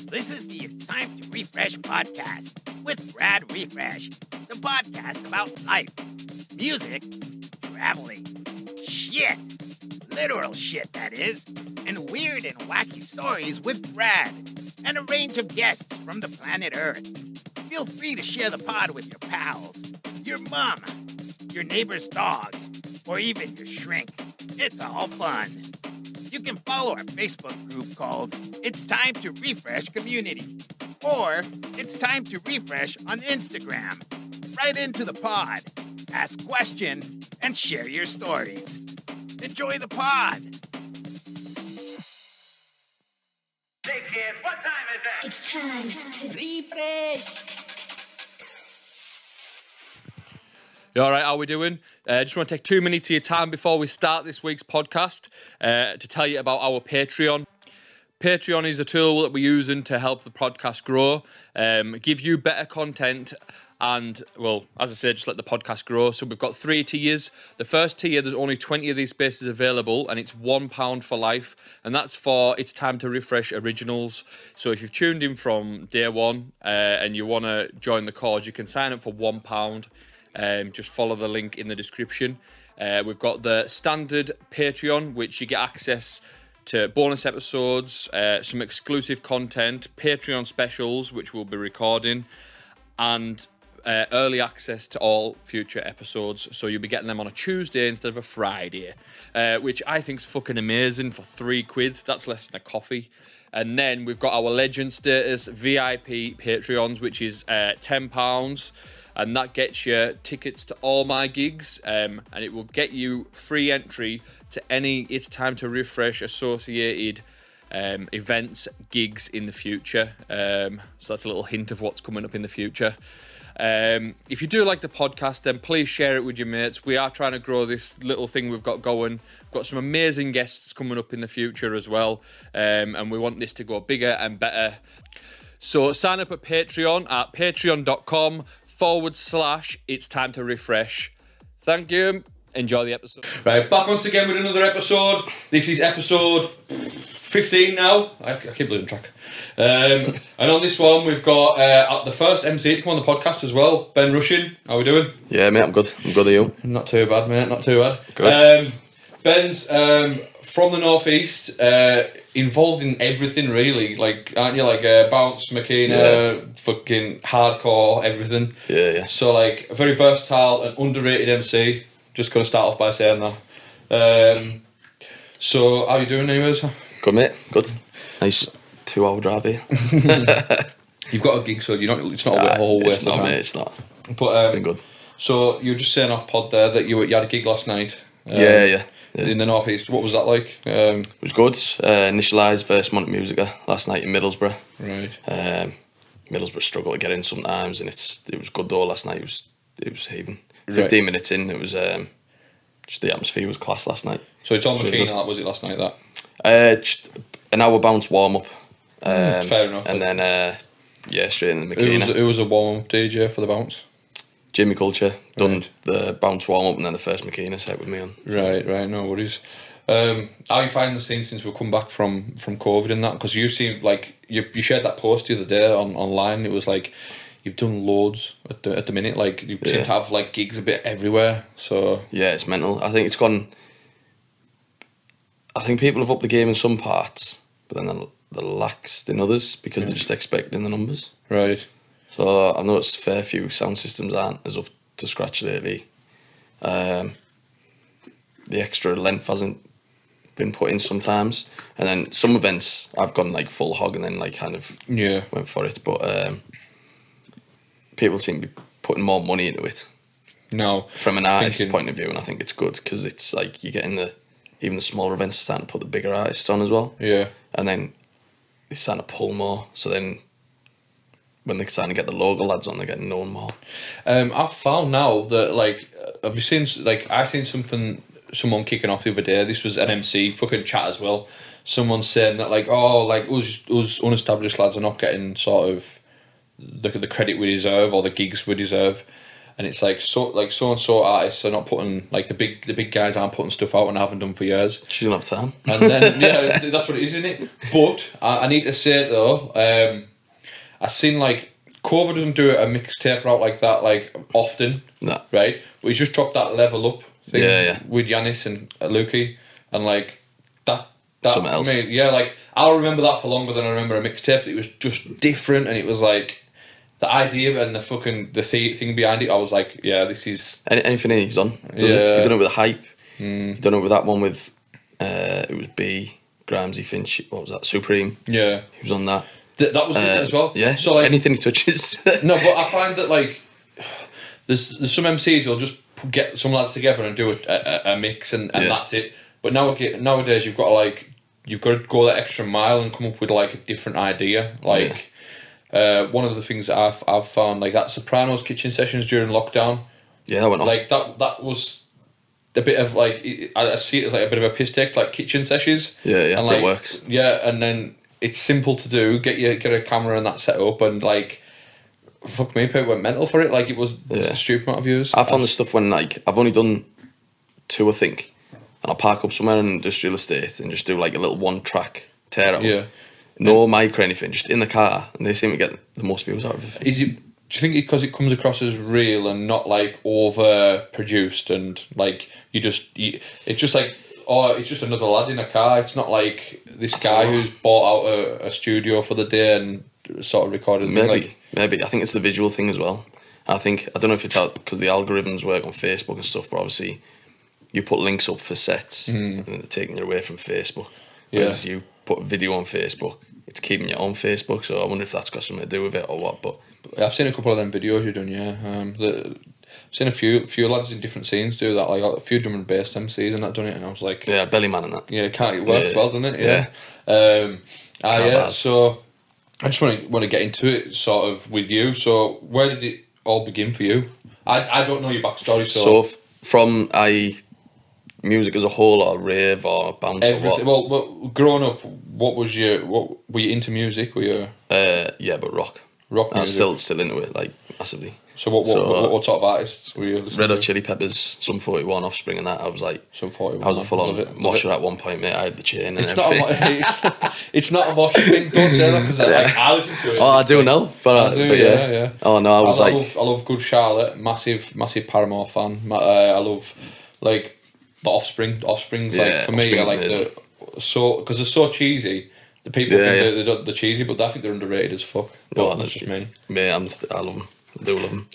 This is the It's Time to Refresh podcast with Brad Refresh, the podcast about life, music, traveling, shit, literal shit that is, and weird and wacky stories with Brad and a range of guests from the planet Earth. Feel free to share the pod with your pals, your mom, your neighbor's dog, or even your shrink. It's all fun. You can follow our Facebook group called It's Time to Refresh Community, or It's Time to Refresh on Instagram. Write into the pod, ask questions, and share your stories. Enjoy the pod. Hey kid, what time is it? It's time to refresh. You all right? How we doing? Just want to take 2 minutes of your time before we start this week's podcast to tell you about our Patreon. Patreon is a tool that we're using to help the podcast grow, give you better content, and, well, as I said, just let the podcast grow. So we've got 3 tiers. The first tier, there's only 20 of these spaces available, and it's £1 for life, and that's for It's Time to Refresh Originals. So if you've tuned in from day one and you want to join the cause, you can sign up for £1. Just follow the link in the description. We've got the standard Patreon, which you get access to bonus episodes, some exclusive content, Patreon specials, which we'll be recording, and early access to all future episodes. So you'll be getting them on a Tuesday instead of a Friday, which I think is fucking amazing for £3. That's less than a coffee. And then we've got our legend status VIP Patreons, which is £10. And that gets you tickets to all my gigs, and it will get you free entry to any It's Time to Refresh associated events, gigs in the future. So that's a little hint of what's coming up in the future. If you do like the podcast, then please share it with your mates. We are trying to grow this little thing we've got going. We've got some amazing guests coming up in the future as well, and we want this to go bigger and better. So sign up at Patreon at patreon.com/It's Time to Refresh. Thank you. Enjoy the episode. Right, back once again with another episode. This is episode 15 now. I keep losing track. And on this one, we've got the first Emcee to come on the podcast as well, Ben RUSHIN. How we doing? Yeah, mate, I'm good. I'm good, are you? Not too bad, mate. Not too bad. Good. Ben's from the northeast, involved in everything really. Like, aren't you? Like bounce, Makina, fucking hardcore, everything. Yeah. So like a very versatile and underrated MC. Just gonna start off by saying that. So how you doing, anyways? Good, mate. Good. Nice 2-hour drive here. You've got a gig, so you're not. It's not a whole waste of time. Mate, it's not. But it's been good. So you were just saying off pod there that you had a gig last night. Yeah. In the northeast. What was that like? It was good. Initialised versus Monte Musica last night in Middlesbrough. Right. Middlesbrough struggle to get in sometimes, and it was good though. Last night it was heaving. 15 minutes in, it was just the atmosphere was class last night. So it's on Makina, was it last night? That just an hour bounce warm up. Fair enough. And then straight in the Makina. Who was a warm up DJ for the bounce? Jimmy Culture done the bounce warm up and then the first Makina set with me on. Right, no worries. How you find the scene since we've come back from COVID and that? Because you seem like you shared that post the other day online. It was like you've done loads at the minute. Like you seem to have like gigs a bit everywhere. So yeah, it's mental. I think it's gone. I think people have upped the game in some parts, but then they're laxed in others because they're just expecting the numbers. Right. So I've noticed a fair few sound systems aren't as up to scratch lately. The extra length hasn't been put in sometimes, and then some events I've gone like full hog and then like kind of went for it. But people seem to be putting more money into it. No, from an artist's point of view, and I think it's good because it's like you're getting even the smaller events are starting to put the bigger artists on as well. Yeah, and then they're starting to pull more. So then, when they're starting to get the local lads on, they're getting known more. I've found now that like, have you seen like I seen someone kicking off the other day. This was an MC fucking chat as well. Someone saying that like, oh, like us unestablished lads are not getting sort of the credit we deserve or the gigs we deserve. and it's like so and so artists are not putting, like the big guys aren't putting stuff out and haven't done for years. She doesn't have time. And then yeah, that's what it is, isn't it? But I need to say though, I seen like Cova doesn't do a mixtape out like that like often. No. Right? But he's just dropped that level up thing with Yanis and Luki, and like that something else. Yeah, like I'll remember that for longer than I remember a mixtape. It was just different, and it was like the idea of it and the fucking thing behind it. I was like, yeah, this is anything he's on. Does it? He done it with Hype. He done it with that one with it was B, Grimesy, Finch. What was that? Supreme. Yeah, he was on that. That was different as well. Yeah. So like anything he touches. No, but I find that like there's some MCs who'll just get some lads together and do a mix and that's it. But nowadays you've got to go that extra mile and come up with like a different idea. Like one of the things that I've found, like that Sopranos kitchen sessions during lockdown. Yeah, that went off. Like that was a bit of like I see it as like a bit of a piss take, like kitchen sessions. Yeah, and like, it works. Yeah, and then it's simple to do. Get a camera and that set up, and like, fuck me, people went mental for it. Like it was a stupid amount of views. I found the stuff when like I've only done 2, I think, and I'll park up somewhere in an industrial estate and just do like a little 1-track tear out. Yeah. No mic or anything, just in the car, and they seem to get the most views out of it. Is it? Do you think because it comes across as real and not like over produced and like it's just like, oh, it's just another lad in a car. It's not like this guy who's bought out a studio for the day and sort of recorded. Maybe. I think it's the visual thing as well. I don't know if it's out because the algorithms work on Facebook and stuff, but obviously you put links up for sets and they're taking you away from Facebook. Whereas you put a video on Facebook, it's keeping you on Facebook. So I wonder if that's got something to do with it or what. But I've seen a couple of them videos you've done, I've seen a few lads in different scenes do that, like a few drum and bass MCs and that done it, and I was like, yeah, Bellyman and that. Yeah, it works well, doesn't it? Yeah. So I just want to get into it sort of with you. So where did it all begin for you? I don't know your backstory. So from music as a whole, or rave, or bounce, or what? Well, growing up, were you into music? Were you? Yeah, but rock. Rock music. I'm still into it, like massively. So what sort of artists were you listening Red Hot to? Chili Peppers, Sum 41, Offspring, and that. I was like, Sum 41. I was a full-on mosher at one point, mate. I had the chain and it's everything. It's not a mosher thing. Don't say that because I listen to it. Oh, I do know. But yeah. Oh no, I love Good Charlotte. Massive Paramore fan. I love like the Offspring. Offspring's like for me. I like because they're so cheesy. The people think they're cheesy, but I think they're underrated as fuck. But that's just me. Mate, I love them. I do love them.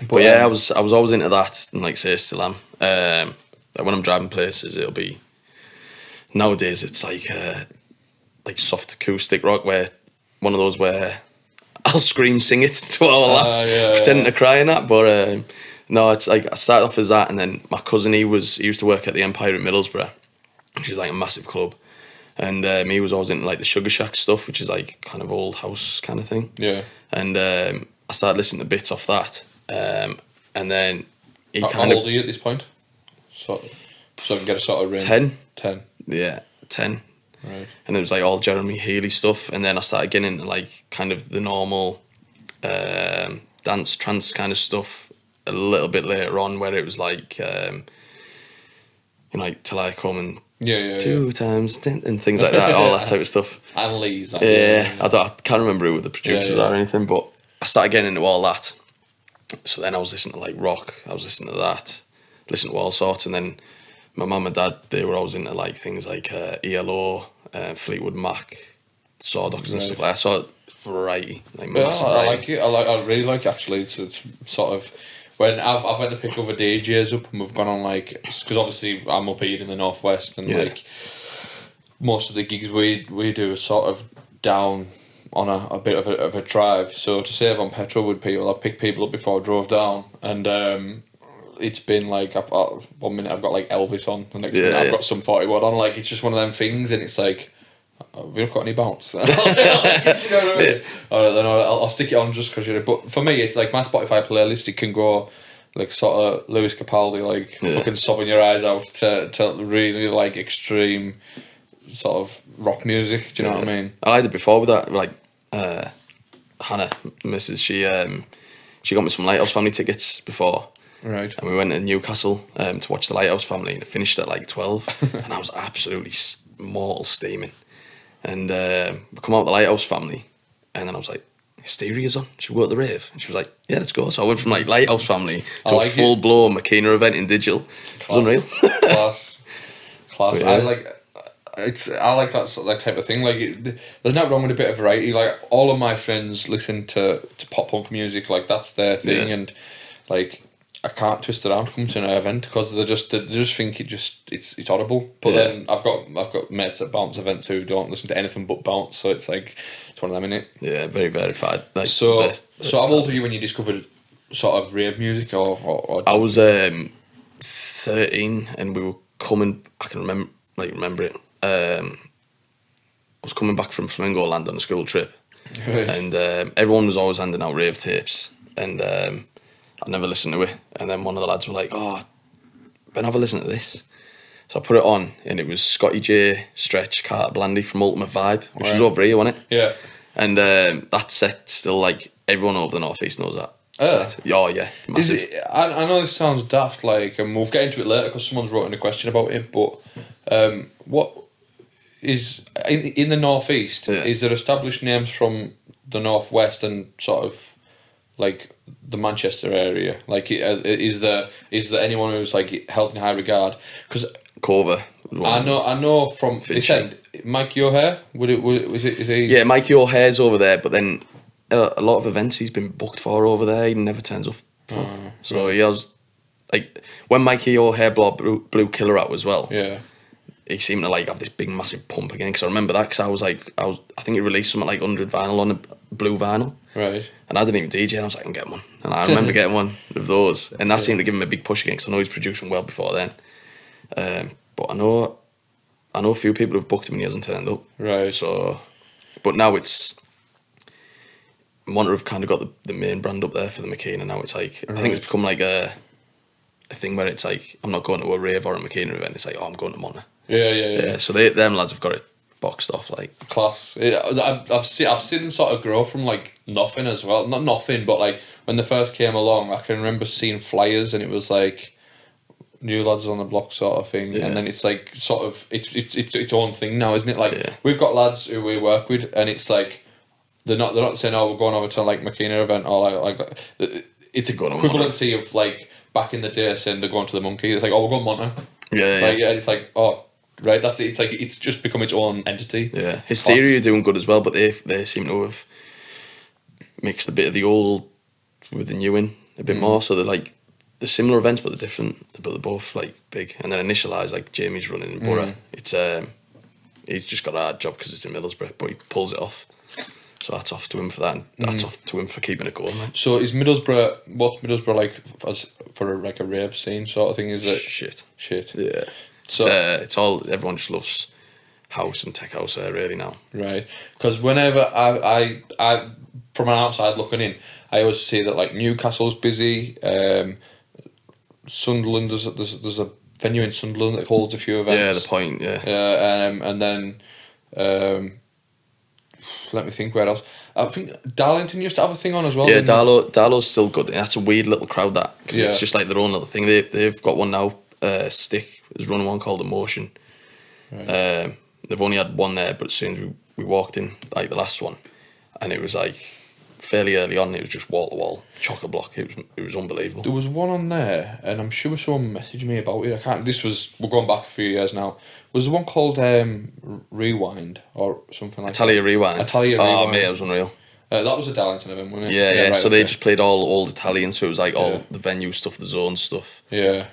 But yeah, I was always into that, and like say still am. Like when I'm driving places, it'll be nowadays it's like soft acoustic rock, where one of those where I'll scream sing it to our lads, pretending to cry in that. But no, it's like I started off as that, and then my cousin he used to work at the Empire in Middlesbrough, which is like a massive club, and he was always into like the Sugar Shack stuff, which is like kind of old house kind of thing. Yeah, and I started listening to bits off that. And then he How old are you at this point? So I can get a sort of range. 10. Yeah, 10. Right. And it was like all Jeremy Healy stuff, and then I started getting into like kind of the normal dance trance kind of stuff a little bit later on, where it was like like Till I Come and 2 times 10 and things like that, all that type of stuff. And Lee's. I can't remember who the producers are or anything, but I started getting into all that. So then I was listening to like rock, I was listening to that, listening to all sorts, and then my mum and dad, they were always into like things like ELO, Fleetwood Mac, Sawdust and stuff like that. So variety, like massive variety. I like it. I really like it, actually. It's sort of when I've had to pick other DJs up, and we've gone on like, because obviously I'm up here in the northwest, and like most of the gigs we do are sort of down on a bit of a drive, so to save on petrol with people, I've picked people up before I drove down, and it's been like 1 minute I've got like Elvis on, the next minute I've got some 41 on. Like it's just one of them things, and it's like, have you got any bounce? You know what I mean? Alright, then I'll stick it on just because you're. But for me, it's like my Spotify playlist. It can go like sort of Lewis Capaldi, like fucking sobbing your eyes out, to really like extreme sort of rock music. Do you know what I mean? I liked it before with that, like Hannah, Mrs. she got me some Lighthouse Family tickets before. Right. And we went to Newcastle to watch the Lighthouse Family, and it finished at like 12, and I was absolutely mortal steaming. And we come out with the Lighthouse Family, and then I was like, Hysteria's on. Should we go to the rave? And she was like, yeah, let's go. So I went from like Lighthouse Family to like a full-blown Makina event in Digital. It was unreal. Class. Yeah. I like that type of thing. Like, there's nothing wrong with a bit of variety. Like, all of my friends listen to pop punk music. Like, that's their thing, and like, I can't twist it around to come to an event because they just think it's audible. But then I've got mates at bounce events who don't listen to anything but bounce, so it's like it's one of them, innit? Yeah, very verified. Like, so how old were you when you discovered sort of rave music or I was 13, and we were coming. I can remember it. I was coming back from Flamingo Land on a school trip, Right. and everyone was always handing out rave tapes, and I'd never listened to it. And then one of the lads were like, "Oh, Ben, have a listen to this." So I put it on, and it was Scotty J, Stretch, Carter Blandy from Ultimate Vibe, which was over here, wasn't it? Yeah. And that set still, like, everyone over the North East knows that set. Oh yeah, Is massive. it, I know this sounds daft, like, and we'll get into it later because someone's wrote in a question about it. But what is in the North East? Yeah. Is there established names from the Northwest and sort of like the Manchester area? Like, is there anyone who's like held in high regard? Because Cover. I know from this end, Mike O'Hare. Is he? Yeah, Mikey O'Hare's over there, but then a lot of events he's been booked for over there, he never turns up for. So he has, like, when Mikey O'Hare blew Killer out as well. Yeah. He seemed to like have this big massive pump again, because I remember that, because I think he released something like 100 vinyl on a blue vinyl. Right. And I didn't even DJ, and I was like, I'm getting one. And I remember getting one of those, and that seemed to give him a big push again, because I know he's producing well before then. But I know a few people who've booked him and he hasn't turned up. Right. So, but now it's Monter have kind of got the main brand up there for the Makina now. It's like, I think it's become like a thing where it's like, I'm not going to a rave or a Makina event. It's like, oh, I'm going to Monter. Yeah. So them lads have got it boxed off, like. Class. I've seen them sort of grow from like nothing as well. Not nothing, but like when they first came along, I can remember seeing flyers and it was like New Lads on the Block sort of thing, and then it's like sort of it's its own thing now, isn't it? Like we've got lads who we work with, and it's like they're not saying, oh, we're going over to like Makina event or like it's equivalency of like back in the day saying they're going to the Monkey. It's like, oh, we're going Monter. Yeah. It's like, oh, right, that's it. It's like it's just become its own entity. Yeah, Hysteria are doing good as well, but they seem to have mixed a bit of the old with the new in a bit more. So they're like they're similar events, but they're different. But they're both like big. And then Initialize, like Jamie's running in Borough. It's he's just got a hard job because it's in Middlesbrough, but he pulls it off. So that's off to him for that. And that's off to him for keeping it going. Man. So is Middlesbrough? What's Middlesbrough like for a rave scene sort of thing? Is it shit? Yeah. So it's all, everyone just loves house and tech house there really now. Right, because whenever I from an outside looking in, I always see that like Newcastle's busy. Sunderland, there's a venue in Sunderland that holds a few events. Yeah, the Point. Yeah. And then let me think where else. I think Darlington used to have a thing on as well. Yeah, Darlow's still good. That's a weird little crowd, that, because it's just like their own little thing. They've got one now. Stick is running one called Emotion. Right. They've only had one there, but as soon as we walked in, like the last one, and it was like fairly early on, it was just wall to wall, chock-a-block. It was unbelievable. There was one on there, and I'm sure someone messaged me about it. We're going back a few years now. Was there one called Rewind or something like Italia Rewind. Italia Rewind. Rewind. Oh, mate, that was unreal. That was a Darlington event, wasn't it? Yeah. Right, So they just played all old Italian, so it was like all the venue stuff, the zone stuff. Yeah.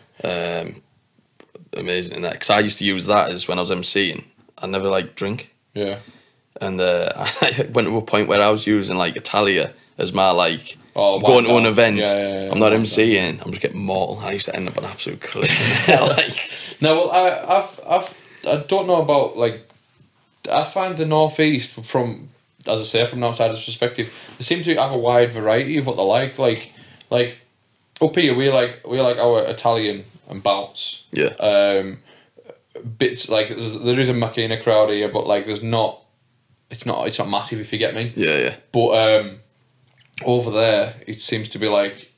Amazing in that, because I used to use that as when I was MCing. I never like drink. Yeah. And I went to a point where I was using like Italia as my like going to an event. Yeah, I'm not MCing. I'm just getting mortal. I used to end up an absolute clip. Like, no, well, I don't know about like. I find the North East from, as I say, from an outsider's perspective, they seem to have a wide variety of what they like. Like up here, we like our Italian and bounce. Yeah. Bits like there is a Makina crowd here, but like there's not. It's not massive, if you get me. Yeah. But over there, it seems to be like,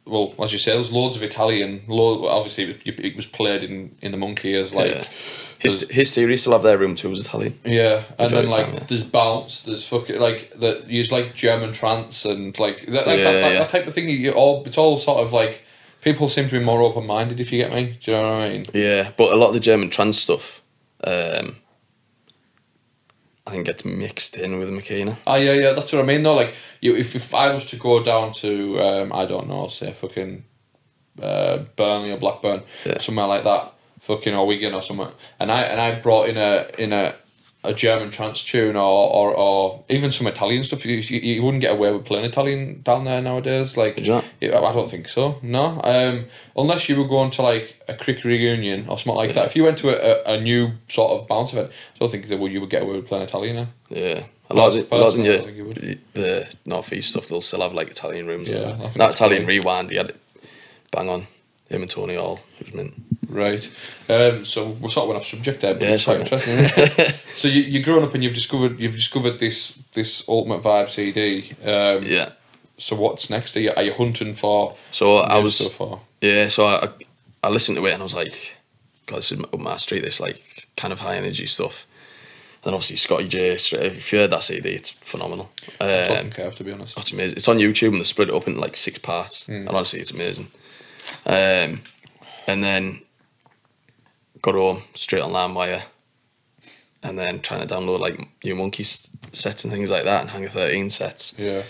well, as you say, there's loads of Italian. Obviously, it was played in the Monkey as like. Yeah. His series still have their room too as Italian. Yeah, and then like time, yeah. there's bounce, there's fucking like that. Use like German trance and like that type of thing. It's all sort of like people seem to be more open minded. If you get me, do you know what I mean? Yeah, but a lot of the German trance stuff, I think gets mixed in with Makina. Oh yeah, that's what I mean though. Like if I was to go down to I don't know, say fucking Burnley or Blackburn, somewhere like that. Fucking or Wigan or something, and I brought in a German trance tune or even some Italian stuff. You wouldn't get away with playing Italian down there nowadays. Like, Would you not? I don't think so. No, unless you were going to like a cricket reunion or something like that. If you went to a new sort of bounce event, I don't think you would get away with playing Italian now. Yeah. A lot of the North East stuff, they'll still have like Italian rooms. Yeah, that Italian Rewind, he had it bang on. Him and Tony Hall, it was mint. Right. So we're sort of off subject there, but it's quite interesting, isn't it? So you're growing up and you've discovered this Ultimate Vibe CD. Yeah. So what's next? Are you hunting for? So I was. So far? Yeah. So I listened to it and I was like, God, this is up my street. This like kind of high energy stuff. And then obviously Scotty J. If you heard that CD, it's phenomenal. I don't think I have, to be honest. It's amazing. It's on YouTube and they split it up into like 6 parts. And honestly, it's amazing. And then got home straight on LimeWire, and then trying to download like New Monkey sets and things like that, and Hangar 13 sets. Yeah.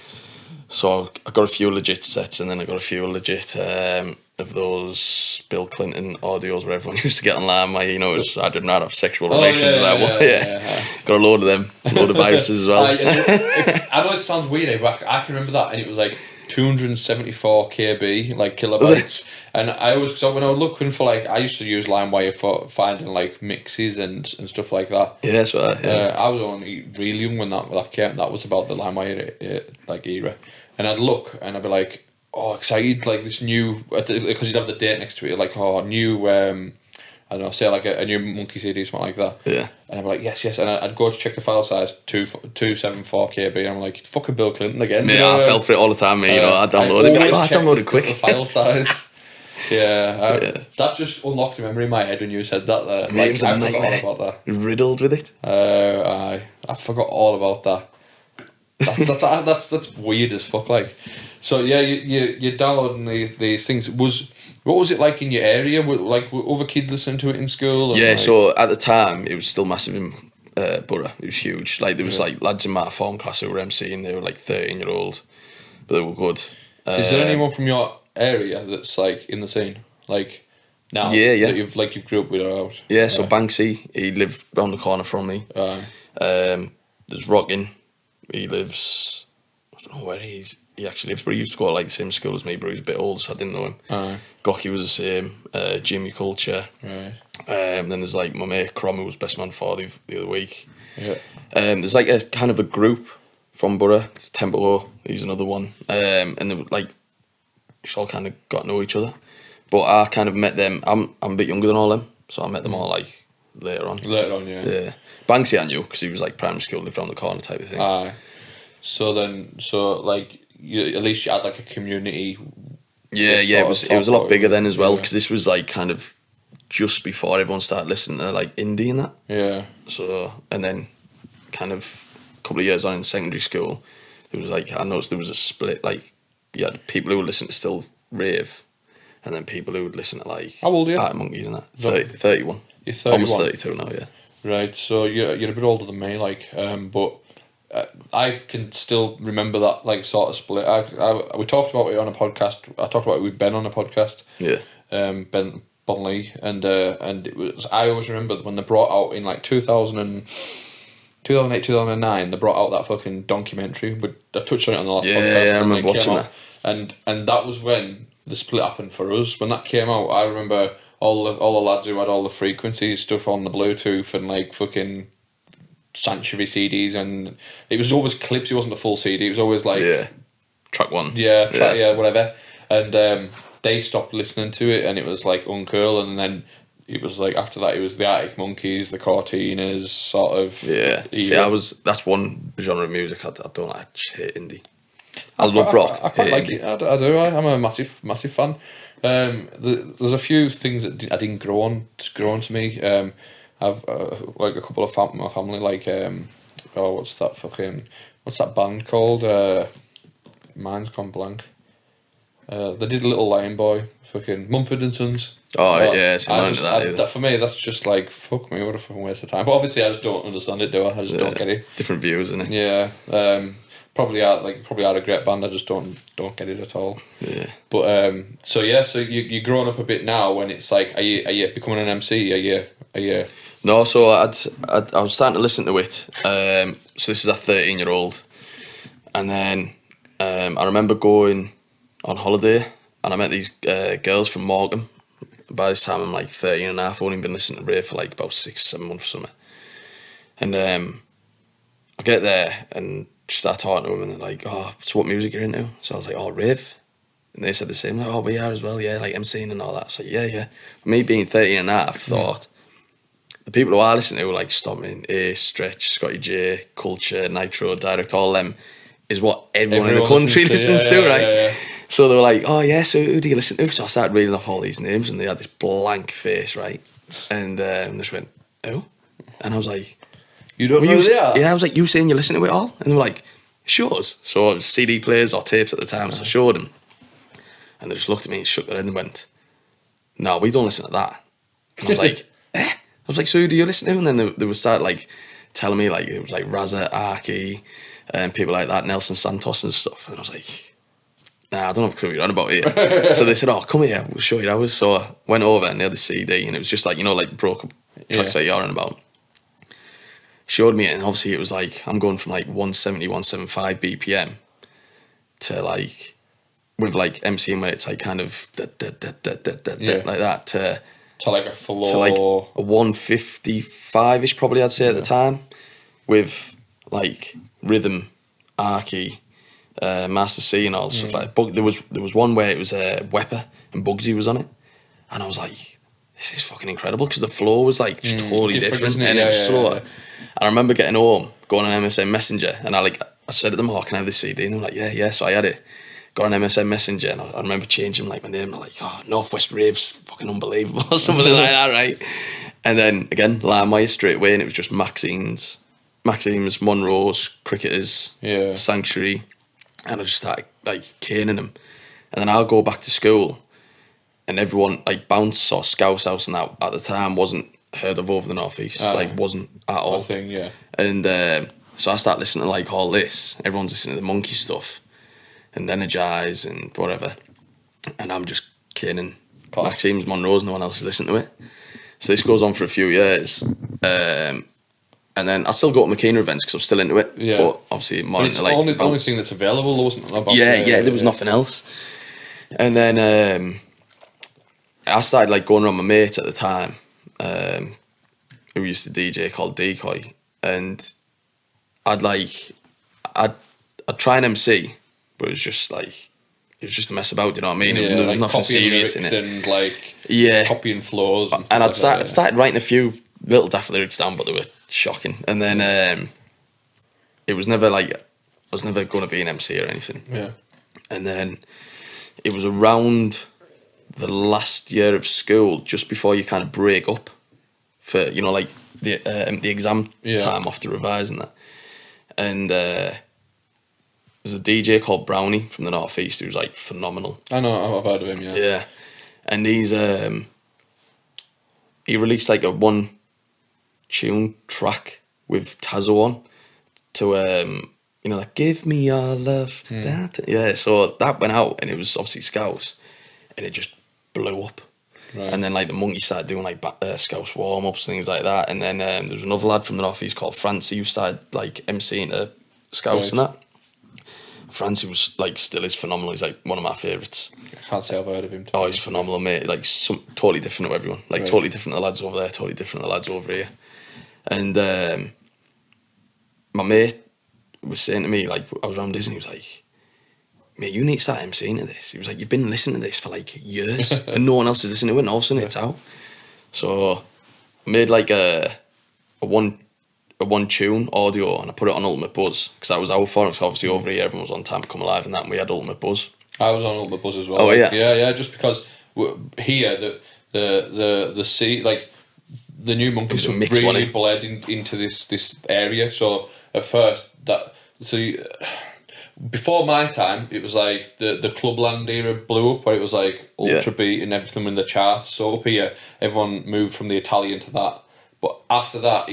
So I got a few legit sets, and then I got a few legit of those Bill Clinton audios where everyone used to get on LimeWire. You know, I did not have sexual relations with that one. Yeah. Got a load of them, a load of viruses as well. I know it sounds weird, but I can remember that, and it was like 274 KB, like kilobytes. And I always, so when I was looking for like, I used to use LimeWire for finding like mixes and stuff like that. Yeah, that's right. Yeah. I was only really young when that came. That was about the LimeWire like era, and I'd look and I'd be like, oh, excited, like this new, because you'd have the date next to it, like new. I don't know, say like a new Monkey CD or something like that. Yeah. And I'd be like, yes. And I'd go to check the file size, 274 KB, and I'm like, fucking Bill Clinton again. Yeah, I fell for it all the time, mate. You know, I downloaded it. I downloaded quick. The file size. That just unlocked a memory in my head when you said that. Like, I forgot all about that. Riddled with it. I forgot all about that. That's weird as fuck. Like, so yeah, you're downloading these things. What was it like in your area? Were other kids listening to it in school? Yeah, so at the time it was still massive in Borough. It was huge. Like there was like lads in my form class who were emceeing. They were like 13-year-old, but they were good. Is there anyone from your area that's like in the scene? Like now? Yeah. That you grew up with or out? Yeah, so Banksy, he lived round the corner from me. There's Rockin. He lives, I don't know where he actually lives, but he used to go to like the same school as me, but he was a bit old, so I didn't know him. Glocky was the same. Jimmy Culture. Right. Then there's like my mate Crom, who was best man for the other week. Yeah. There's like a kind of a group from Borough. It's Tempo, he's another one. And they were like, just all kind of got to know each other. But I kind of met them. I'm a bit younger than all them, so I met them all like later on. Yeah. Banksy I knew because he was like primary school, lived around the corner type of thing. So like at least you had like a community. Yeah, it was a lot bigger then as well because this was like kind of just before everyone started listening to like indie and that. Yeah. So and then kind of a couple of years on in secondary school, there was like I noticed there was a split. Like you had people who would listen to still rave, and then people who would listen to like how old are you? Arctic Monkeys and that. 31. You're 31. Almost 32 now. Yeah. Right, so you're a bit older than me, like, but I can still remember that like sort of split. We talked about it on a podcast. I talked about it with Ben on a podcast. Yeah. Ben Bonley, and it was. I always remember when they brought out in like 2008, 2009. They brought out that fucking documentary. But I've touched on it on the last podcast. Yeah, I remember watching that. And that was when the split happened for us. When that came out, I remember. All the lads who had all the frequencies stuff on the Bluetooth and like fucking Sanctuary CDs, and it was always clips. It wasn't the full CD. It was always like track one. Whatever. And they stopped listening to it, and it was like Uncool, and then it was like after that it was the Arctic Monkeys, the Cortinas, sort of. Yeah. See, that's one genre of music I don't like. I just hate indie. I love rock. I quite like it. I do. I'm a massive fan. There's a few things that I didn't grow on to me. I've like a couple of my family like what's that band called? Mine's gone blank. They did Little Lion Boy, fucking Mumford and Sons. Oh yeah, so that for me that's just like fuck me, what a fucking waste of time. But obviously I just don't understand it, do I? I just don't get it. Different views, isn't it? Yeah. Probably are a great band. I just don't get it at all. Yeah. But so you're growing up a bit now. When it's like, are you becoming an MC? Are you? No, so I was starting to listen to it. So this is a 13-year-old, and then I remember going on holiday, and I met these girls from Morecambe. By this time, I'm like 13 and a half. I've only been listening to rave for like about 6-7 months or something. And I get there and just start talking to them, and they're like, "Oh, so what music you're into?" So I was like, "Oh, rave." And they said the same, like, "Oh, we are as well, yeah, like MCing and all that." So yeah. Me being 13 and a half, thought the people who I listen to, like Stomping, Ace, Stretch, Scotty J, Culture, Nitro, Direct, all them, is what everyone in the country listens to, right? Yeah. So they were like, "Oh yeah, so who do you listen to?" So I started reading off all these names, and they had this blank face, right? And they just went, "Oh," and I was like, You don't know who they are? Yeah, I was like, "You saying you listen to it all?" And they were like, "Shows." So it was CD players or tapes at the time, so I showed them, and they just looked at me and shook their head and went, "No, we don't listen to that." And I was like, "Eh?" I was like, "So who do you listen to?" And then they would start like telling me like it was like Razza, Arky, and people like that, Nelson Santos and stuff. And I was like, "Nah, I don't have a clue what you're on about here." So they said, "Oh, come here, we'll show you ours." So I went over and they had the CD, and it was just like, like broke up tracks that you're on about. Showed me it, and obviously it was like, I'm going from like 170, 175 BPM to like, with like MCing when it's like kind of like that To like a floor. to like a 155-ish probably, I'd say at the time, with like rhythm, Arky, Master C and all stuff like that. But there was one where it was Wepper and Bugsy was on it, and I was like, this is fucking incredible, because the flow was like just totally different and it was slower. I remember getting home, going on MSN Messenger, and I said to them, "Oh, can I have this CD?" And they were like, yeah. So I had it. Got on MSN Messenger, and I remember changing like my name. I'm like, "Oh, Northwest Rave's fucking unbelievable," or something like that, right? And then again, LimeWire straight away, and it was just Maxine's, Monroe's, Cricketers, Sanctuary, and I just started like caning them. And then I'll go back to school, and everyone like Bounce or Scouse House and that at the time wasn't heard of over the Northeast, like wasn't at all. Thing, yeah. And so I start listening to like all this. Everyone's listening to the Monkey stuff and Energize and whatever, and I'm just caning Maxine's, Monroe's. No one else is listening to it. So this goes on for a few years, and then I still go to McKenna events because I'm still into it. Yeah. But obviously more into like the only thing that's available, wasn't it? There was nothing else. And then I started like going around my mate at the time, who used to DJ, called Decoy, and I'd try and MC, but it was just a mess about. Do you know what I mean? Yeah, there was like nothing serious in it. And like copying flows. And I'd started writing a few little daft lyrics down, but they were shocking. And then it was never like, I was never going to be an MC or anything. Yeah. And then it was around the last year of school, just before you kind of break up for, like the exam time after revising that. And there's a DJ called Brownie from the Northeast who's like phenomenal. I know, I've heard of him, yeah. Yeah. And he's he released like a one tune track with Tazo on to like Give Me Your Love. Yeah, so that went out, and it was obviously Scouse, and it just blew up. Right. And then like the Monkey started doing like Scouse warm-ups, things like that. And then there was another lad from the Northeast called Francie who started like MCing to Scouse and that. Francie was like, still is phenomenal. He's like one of my favourites. I can't say I've heard of him. Oh, he's phenomenal, mate. Like totally different to everyone. Like totally different to the lads over there, totally different to the lads over here. And my mate was saying to me, like, I was around Disney, he was like, "Mate, you need to start MCing to this." He was like, "You've been listening to this for like years and no one else is listening to it, and all of a sudden it's out." So I made like a a one tune audio and I put it on Ultimate Buzz because I was out for it. So obviously over here everyone was on Time to Come Alive and that, and we had Ultimate Buzz. I was on Ultimate Buzz as well. Oh, like, yeah? Yeah, just because here, the sea, like, the New Monkeys have mixed, really wasn't it? bled into this area. So at first, before my time, it was like the Clubland era blew up, where it was like ultra beat and everything in the charts. So up here, everyone moved from the Italian to that. But after that,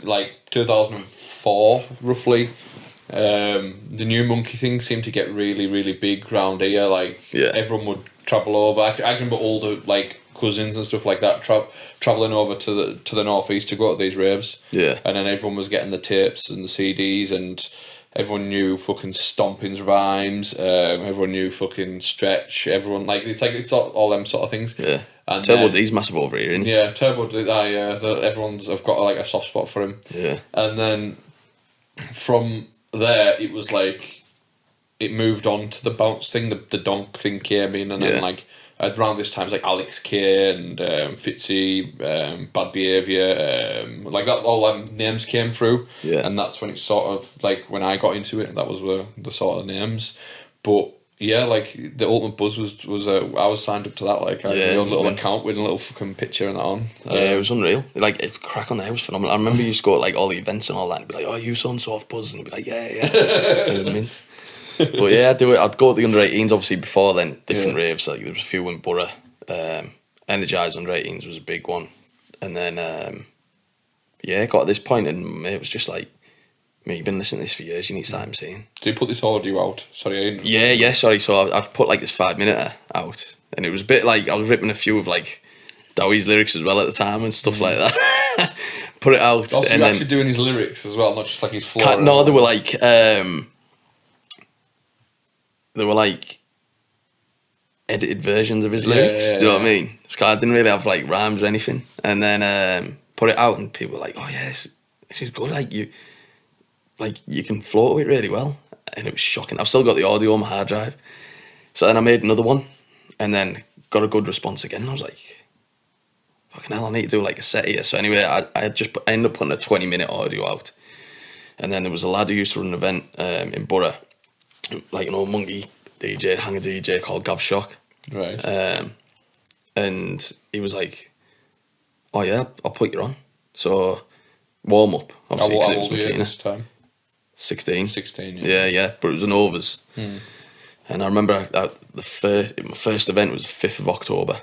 like 2004 roughly, the New Monkey thing seemed to get really, really big round here. Like everyone would travel over. I can remember all the like cousins and stuff like that traveling over to the northeast to go to these raves. Yeah, and then everyone was getting the tapes and the CDs, and everyone knew fucking Stomping's rhymes. Everyone knew fucking Stretch. Everyone it's all them sort of things. Yeah. And Turbo D's massive over here, isn't he? Yeah, Turbo D. Everyone's have got like a soft spot for him. Yeah. And then from there, it was like it moved on to the bounce thing. The donk thing came in, and then like around this time, it's like Alex K and Fitzy, Bad Behaviour, like that. All them names came through. Yeah. And that's when it sort of like when I got into it, that was the sort of names, but. Yeah, like the Ultimate Buzz was I was signed up to that. Like I had my own little account with a little fucking picture and that on. Yeah, it was unreal. Like if crack on there was phenomenal. I remember you used to go to like all the events and all that, and be like, "Oh, you son soft Buzz," and I'd be like, "Yeah." You know what I mean? But yeah, I'd do it. I'd go to the under-18s. Obviously, before then, different raves. Like there was a few in Borough. Energized under-18s was a big one, and then got to this point, and it was just like. Mate, you've been listening to this for years, you need to start emceeing. Did you put this audio out? Sorry, sorry. So I put like this 5-minute out, and it was a bit like I was ripping a few of like Dowie's lyrics as well at the time and stuff like that. Put it out. Also, you're actually doing his lyrics as well, not just like his flow. No, they were like edited versions of his lyrics. You know what I mean? So I didn't really have like rhymes or anything, and then put it out, and people were like, "Oh yes, this is good." Like you can float it really well, and it was shocking. I've still got the audio on my hard drive. So then I made another one, and then got a good response again. And I was like, "Fucking hell, I need to do like a set here." So anyway, I ended up putting a 20-minute audio out, and then there was a lad who used to run an event in Borough, like an old monkey DJ, hanger DJ called Gav Shock, right? And he was like, "Oh yeah, I'll put you on." So warm up, obviously, because it was McKenna. This time? 16. 16, yeah. But it was an overs. And I remember my first event was the 5th of October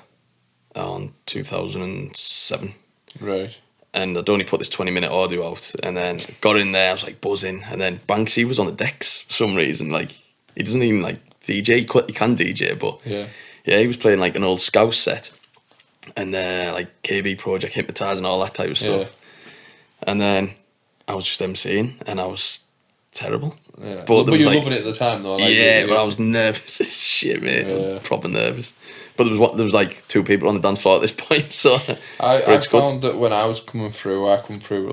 on 2007. Right. And I'd only put this 20-minute audio out, and then got in there, I was like buzzing, and then Banksy was on the decks for some reason. Like, he doesn't even like DJ, he can DJ, but he was playing like an old Scouse set, and like KB Project Hypnotize and all that type of stuff. And then I was just emceeing, and I was terrible. Yeah. But you were loving it at the time, though. Like, but I was nervous as shit, mate. Yeah. Proper nervous. But there was like 2 people on the dance floor at this point, so I found that when I was coming through, I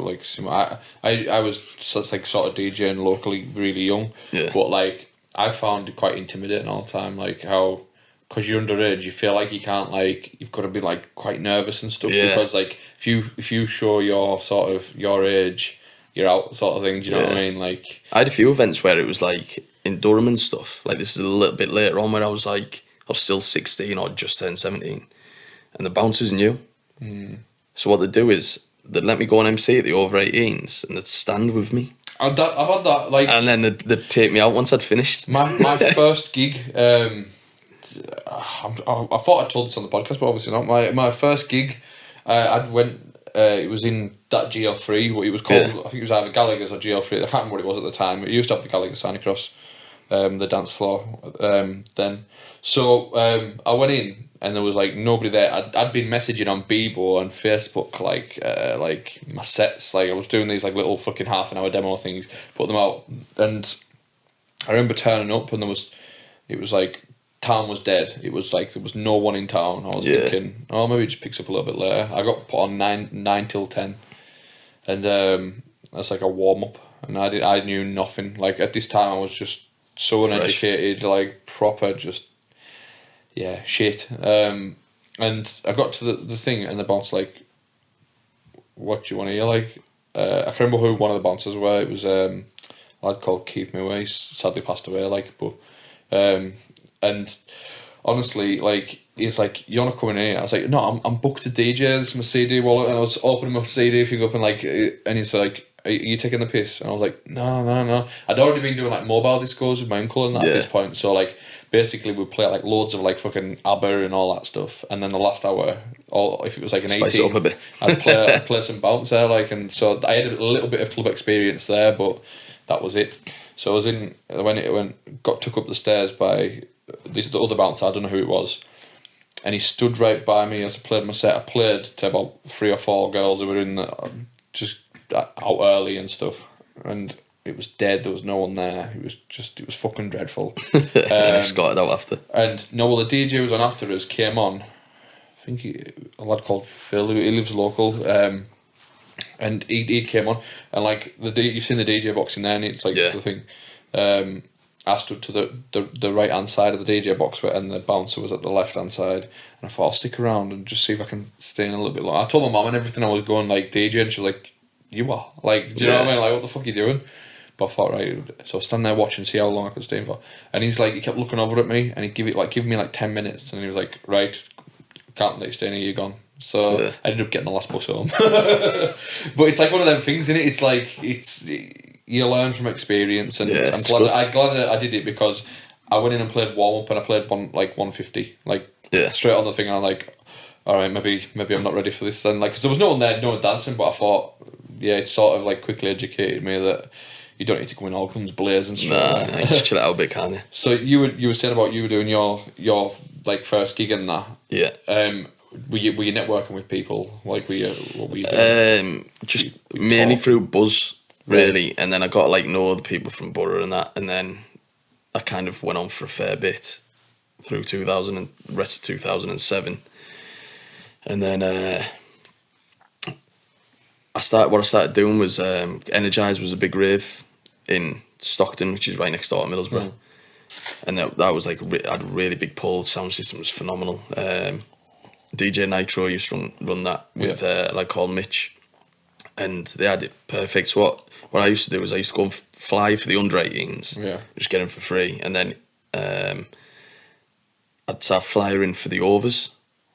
like I was sort of DJing locally really young, but like I found it quite intimidating all the time, like how. Because you're underage, you feel like you can't you've got to be like quite nervous and stuff because like if you show your age, you're out sort of thing. Do you know what I mean? Like I had a few events where it was like in Durham and stuff. Like this is a little bit later on where I was still 16 or just turned 17, and the bouncers knew. So what they'd do is they'd let me go on MC at the over 18s, and they'd stand with me. I've had that like, and then they'd take me out once I'd finished. My first gig. I thought I told this on the podcast, but obviously not. My first gig, I went. It was in that GL3, what it was called. I think it was either Gallagher's or GL3. I can't remember what it was at the time. It used to have the Gallagher sign across the dance floor then. So I went in, and there was like nobody there. I'd been messaging on Bebo and Facebook like my sets. Like I was doing these like little fucking half-an-hour demo things, put them out, and I remember turning up, and it was like. Town was dead. It was like there was no one in town. I was thinking, oh, maybe it just picks up a little bit later. I got put on 9 till 10, and that's like a warm up. And I knew nothing. Like at this time, I was just so uneducated, like proper, just shit. And I got to the thing, and the boss like, "What do you want to hear?" Like, I can't remember who one of the bouncers were. It was a lad called Keith Moore. He's sadly passed away. And honestly, like, he's like, "You're not coming here." I was like, "No, I'm booked to DJ. This is my CD wallet," and I was opening my CD thing up, and like, and he's like, "Are you taking the piss?" And I was like, No. I'd already been doing like mobile discos with my uncle and that at this point, so like, basically we'd play like loads of like fucking ABBA and all that stuff, and then the last hour, or if it was like an 18, I'd play some bounce there, like, and so I had a little bit of club experience there, but that was it. So I was in when it got took up the stairs by the other bouncer. I don't know who it was, and he stood right by me as I played my set. I played to about 3 or 4 girls who were in just out early and stuff, and it was dead. There was no one there. It was fucking dreadful. And I escorted out after. And no, well, the DJ was on after us came on. I think a lad called Phil, he lives local. And he came on, and like you've seen the DJ box in there, and it's like the thing. I stood to the right hand side of the DJ box, and the bouncer was at the left hand side. And I thought, I'll stick around and just see if I can stay in a little bit longer. I told my mum and everything I was going like DJ, and she was like, "You are like, do you know what I mean? Like, what the fuck are you doing?" But I thought, right, so I stand there watching, see how long I could stay in for. And he kept looking over at me, and he'd give me like 10 minutes, and he was like, "Right, can't let you stay in here, you're gone." So I ended up getting the last bus home. But it's like one of them things, innit? It's like you learn from experience, and I'm glad I did it, because I went in and played warm up, and I played 150, straight on the thing, and I'm like, all right, maybe I'm not ready for this then. Like, 'cause there was no one there, no one dancing, but I thought, it sort of like quickly educated me that you don't need to go in all guns blazing. Nah, just chill it out a bit, can't you? So you were saying about you were doing your like first gig and that. Yeah. Were you networking with people? Like, what were you doing? Just mainly through Buzz, really, and then I got to like know the people from Borough and that, and then I kind of went on for a fair bit through 2000 and the rest of 2007, and then I started doing was Energize was a big rave in Stockton, which is right next door to Middlesbrough, and that was like had a really big pull. Sound system was phenomenal. DJ Nitro used to run that with a lad called Mitch, and they had it perfect. So what I used to do was I used to go and fly for the under 18s, just get them for free, and then I'd start flying for the overs,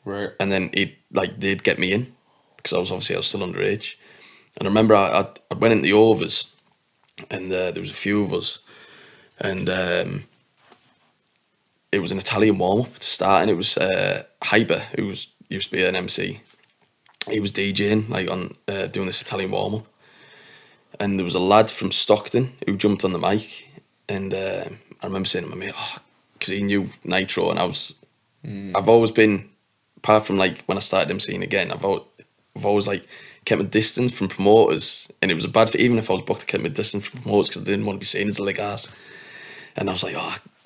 right? And then they'd get me in, because I was still underage. And I remember I went in the overs, and there was a few of us, and it was an Italian warm-up to start, and it was Hyper, who used to be an MC. He was DJing, like, on doing this Italian warm-up. And there was a lad from Stockton who jumped on the mic, and I remember saying to my mate, because he knew Nitro, and I've always been, apart from, like, when I started MCing again, I've always, like, kept my distance from promoters, and it was a bad thing, even if I was booked, I kept my distance from promoters, because I didn't want to be seen as a leg ass. And I was like,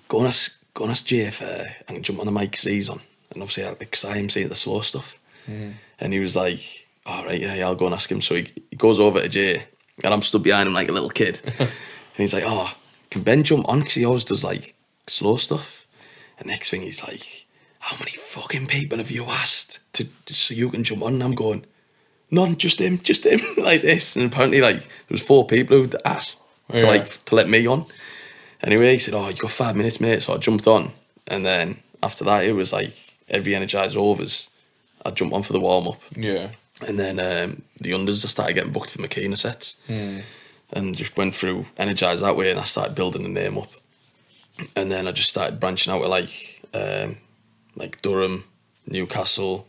go and ask Jay if I can jump on the mic, because he's on. And obviously I am seeing the slow stuff. And he was like, all right, yeah, I'll go and ask him. So he goes over to Jay, and I'm stood behind him like a little kid. And he's like, can Ben jump on? Because he always does like slow stuff. And next thing he's like, how many fucking people have you asked so you can jump on? And I'm going, none, just him, like this. And apparently like there was 4 people who'd asked to let me on. Anyway, he said, you got 5 minutes, mate. So I jumped on, and then after that it was like every Energize overs I'd jump on for the warm-up. Yeah. And then the unders, I started getting booked for Makina sets. And just went through Energize that way, and I started building the name up. And then I just started branching out to like Durham, Newcastle,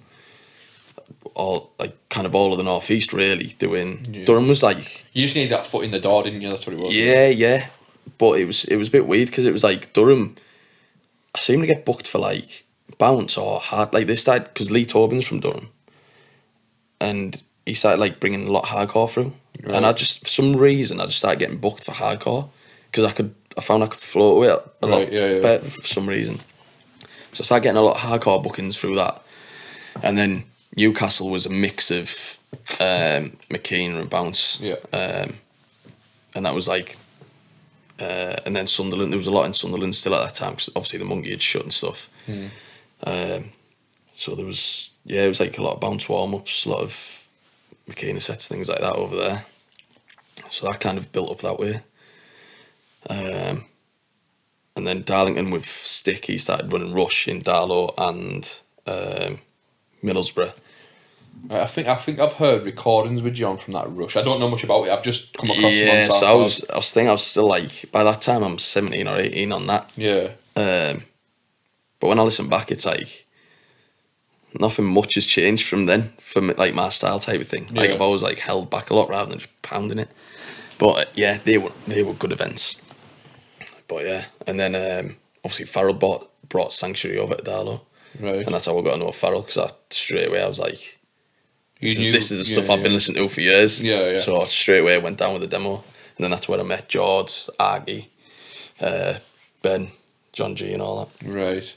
all of the North East, really, doing... Durham was like... You just needed that foot in the door, didn't you? That's what it was. Yeah. But it was a bit weird, because it was like Durham, I seemed to get booked for like bounce or hard, like they started, because Lee Tobin's from Durham, and he started like bringing a lot of hardcore through, and I just, for some reason, I just started getting booked for hardcore, because I found I could float with it a lot better for some reason. So I started getting a lot of hardcore bookings through that, and then Newcastle was a mix of Makina and bounce, and that was like. And then Sunderland, there was a lot in Sunderland still at that time, because obviously the Monkey had shut and stuff. So there was, it was like a lot of bounce warm-ups, a lot of Makina sets, things like that over there. So that kind of built up that way. And then Darlington with Stick, he started running Rush in Darlow and Middlesbrough. I think I've heard recordings with John from that Rush. I don't know much about it. I've just come across him on Yeah, so SoundCloud. I was still like, by that time I'm 17 or 18 on that. Yeah. But when I listen back, it's like nothing much has changed from then for me, like my style type of thing. Like Yeah. I've always like held back a lot rather than just pounding it. But yeah, they were good events. But yeah, and then obviously Farrell brought Sanctuary over to Darlow, Right. and that's how I got to know Farrell, because straight away I was like, this knew- is the stuff yeah, I've been listening to for years. Yeah, yeah. So straight away I went down with the demo, and then that's where I met George, Argy, Ben, John G, and all that. Right.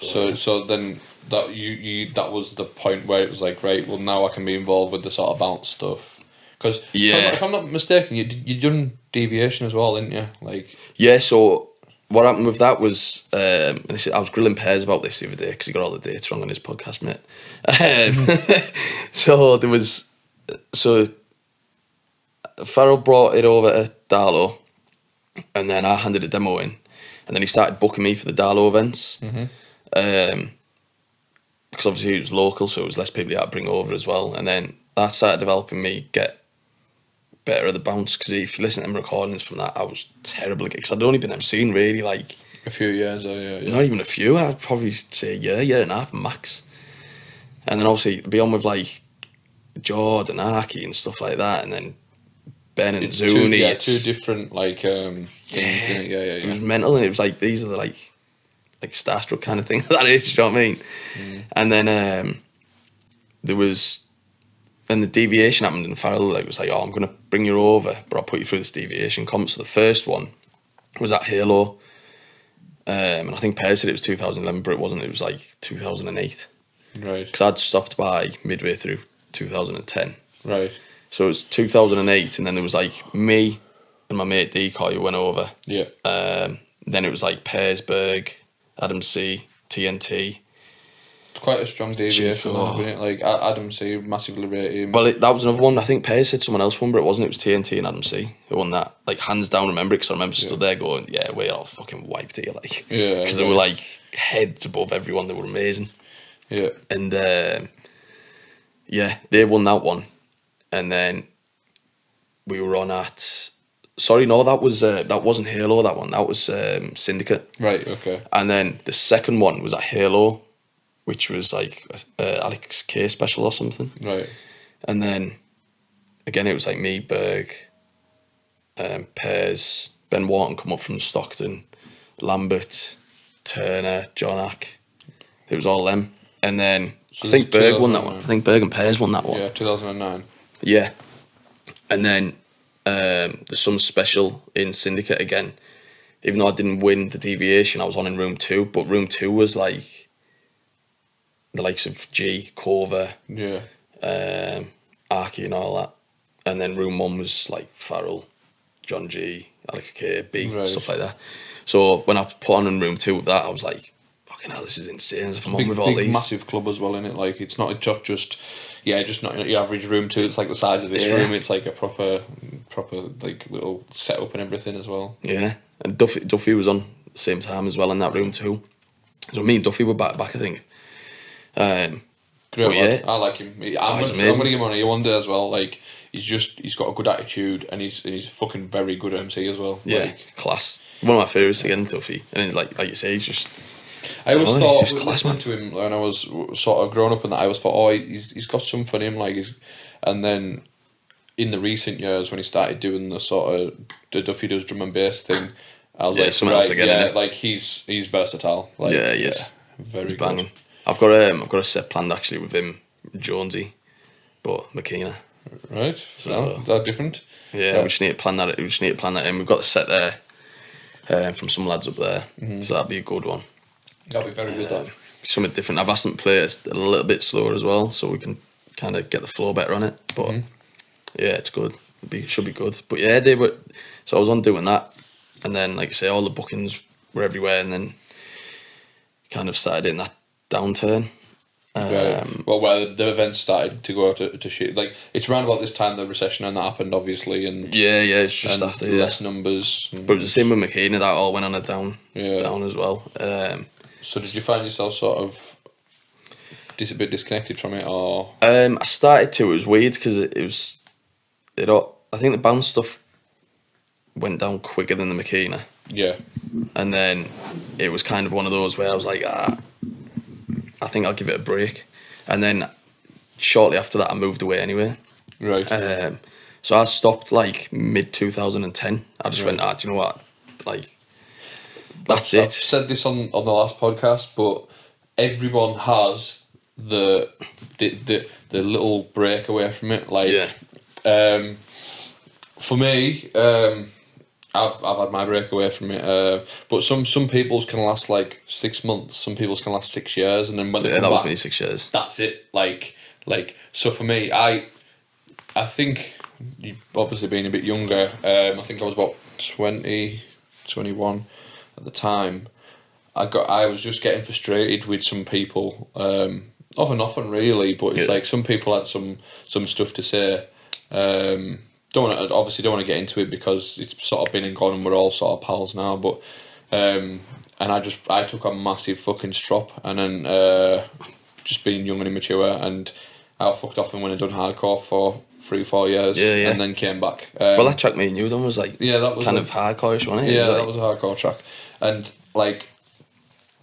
So then that you that was the point where it was like, right, well now I can be involved with the sort of bounce stuff. Because Yeah. if I'm not mistaken, you done deviation as well, didn't you? Like, Yeah, so what happened with that was, I was grilling Pears about this the other day because he got all the dates wrong on his podcast, mate. So Farrell brought it over to Darlow, and then I handed a demo in, and then he started booking me for the Darlow events. Because obviously it was local, so it was less people you had to bring over as well. And then that started developing me get better at the bounce, because if you listen to them recordings from that, I was terrible at it, because I'd only been emceeing really like a few years, yeah. not even a few. I'd probably say year and a half max. And then obviously be on with like Jordan, Arky and stuff like that, and then Ben and It's Zuni. two different like things, isn't it? Yeah. It was mental, and it was like these are the like starstruck kind of thing at that age. You know what I mean? And then there was. Then the deviation happened, and Farrell was like, "Oh, I'm gonna bring you over, but I'll put you through this deviation comp." So the first one was at Halo, and I think Pears said it was 2011, but it wasn't. It was like 2008, Right. because I'd stopped by midway through 2010. Right. So it was 2008, and then there was like me and my mate Decoy who went over. Yeah. Then it was like Pearsburg, Emcee, TNT. Quite a strong deviation, Oh. wasn't it? Like Adam C massively rated him. Well, that was another one. I think Pears said someone else won, but it wasn't. It was TNT and Emcee who won that. Like, hands down, remember it, because I remember stood there going, yeah, we're all fucking wiped here. Like, Yeah, because they were like heads above everyone. They were amazing. Yeah. And yeah, they won that one. And then we were on at. Sorry, no, that wasn't Halo. That one, that was Syndicate. Right. Okay. And then the second one was at Halo, which was like Alex K special or something. Right. And then again, it was like me, Berg, Pears, Ben Wharton come up from Stockton, Lambert, Turner, John Ack. It was all them. And then So I think this is Berg won that one. 2009. I think Berg and Pears won that one. Yeah. 2009. Yeah. And then there's some special in Syndicate again. Even though I didn't win the deviation, I was on in room 2, but room 2 was like the likes of G, Corver, Yeah. Arky and all that. And then room 1 was like Farrell, John G, Alex K, B, Right. stuff like that. So when I put on in room 2 with that, I was like, fucking hell, this is insane as if I'm on with all these. Massive club as well, in it. Like, it's not just not your average room too. It's like the size of this Yeah. room. It's like a proper like little setup and everything as well. Yeah. And Duffy was on at the same time as well in that room too. So me and Duffy were back I think. Great But lad. yeah. I like him. he's I'm gonna amazing. give him on here one day as well. Like, he's got a good attitude, and he's fucking very good at MC as well. Yeah, Like, class. One of my favourites again, Duffy. And he's like you say, he's just. I always Oh, thought, he's just class, listening to him when I was sort of growing up in that, I always thought, oh, he's got something in him, like, and then in the recent years when he started doing the sort of the Duffy Does drum and bass thing, I was Yeah, like, something else again, innit? like he's versatile. Like, Yeah, he's very He's good. banging. I've got a set planned actually with him, Jonesy, but McKenna. Right, so that different. Yeah, we just need to plan that. We just need to plan that in. We've got the set there from some lads up there, so that'd be a good one. That'll be very good. That. Something different. I've asked them to play it a little bit slower as well, so we can kind of get the flow better on it. But yeah, it's good. It should be good. But yeah, they were. So I was on doing that, and then like I say, all the bookings were everywhere, and then kind of started in that downturn. Well, where the events started to go to shit. Like, it's around about this time the recession and that happened, obviously, and it's just after less numbers. But it was the same with McKean. That all went on a down as well. So did you find yourself sort of a bit disconnected from it, or? I started to. It was weird because I think the bounce stuff went down quicker than the McKean. Yeah. And then it was kind of one of those where I was like, I think I'll give it a break. And then shortly after that, I moved away anyway. Right. So I stopped like mid 2010. I just went, do you know what? Like, that's it. I've said this on the last podcast, but everyone has the little break away from it. Like, for me, I've had my break away from it, but some people's can last like 6 months. Some people's can last 6 years, and then when they come that back, was me 6 years. That's it. Like so for me, I think you've obviously been a bit younger. I think I was about 20, 21 at the time. I was just getting frustrated with some people, off and really, but it's like some people had some stuff to say. Don't want to get into it because it's sort of been and gone and we're all sort of pals now, but and I took a massive fucking strop, and then just being young and immature, and I fucked off and went and done hardcore for 3-4 years, and then came back. Well, that track me and you done was like that was kind of hardcore-ish, wasn't it? Yeah, that was a hardcore track, and like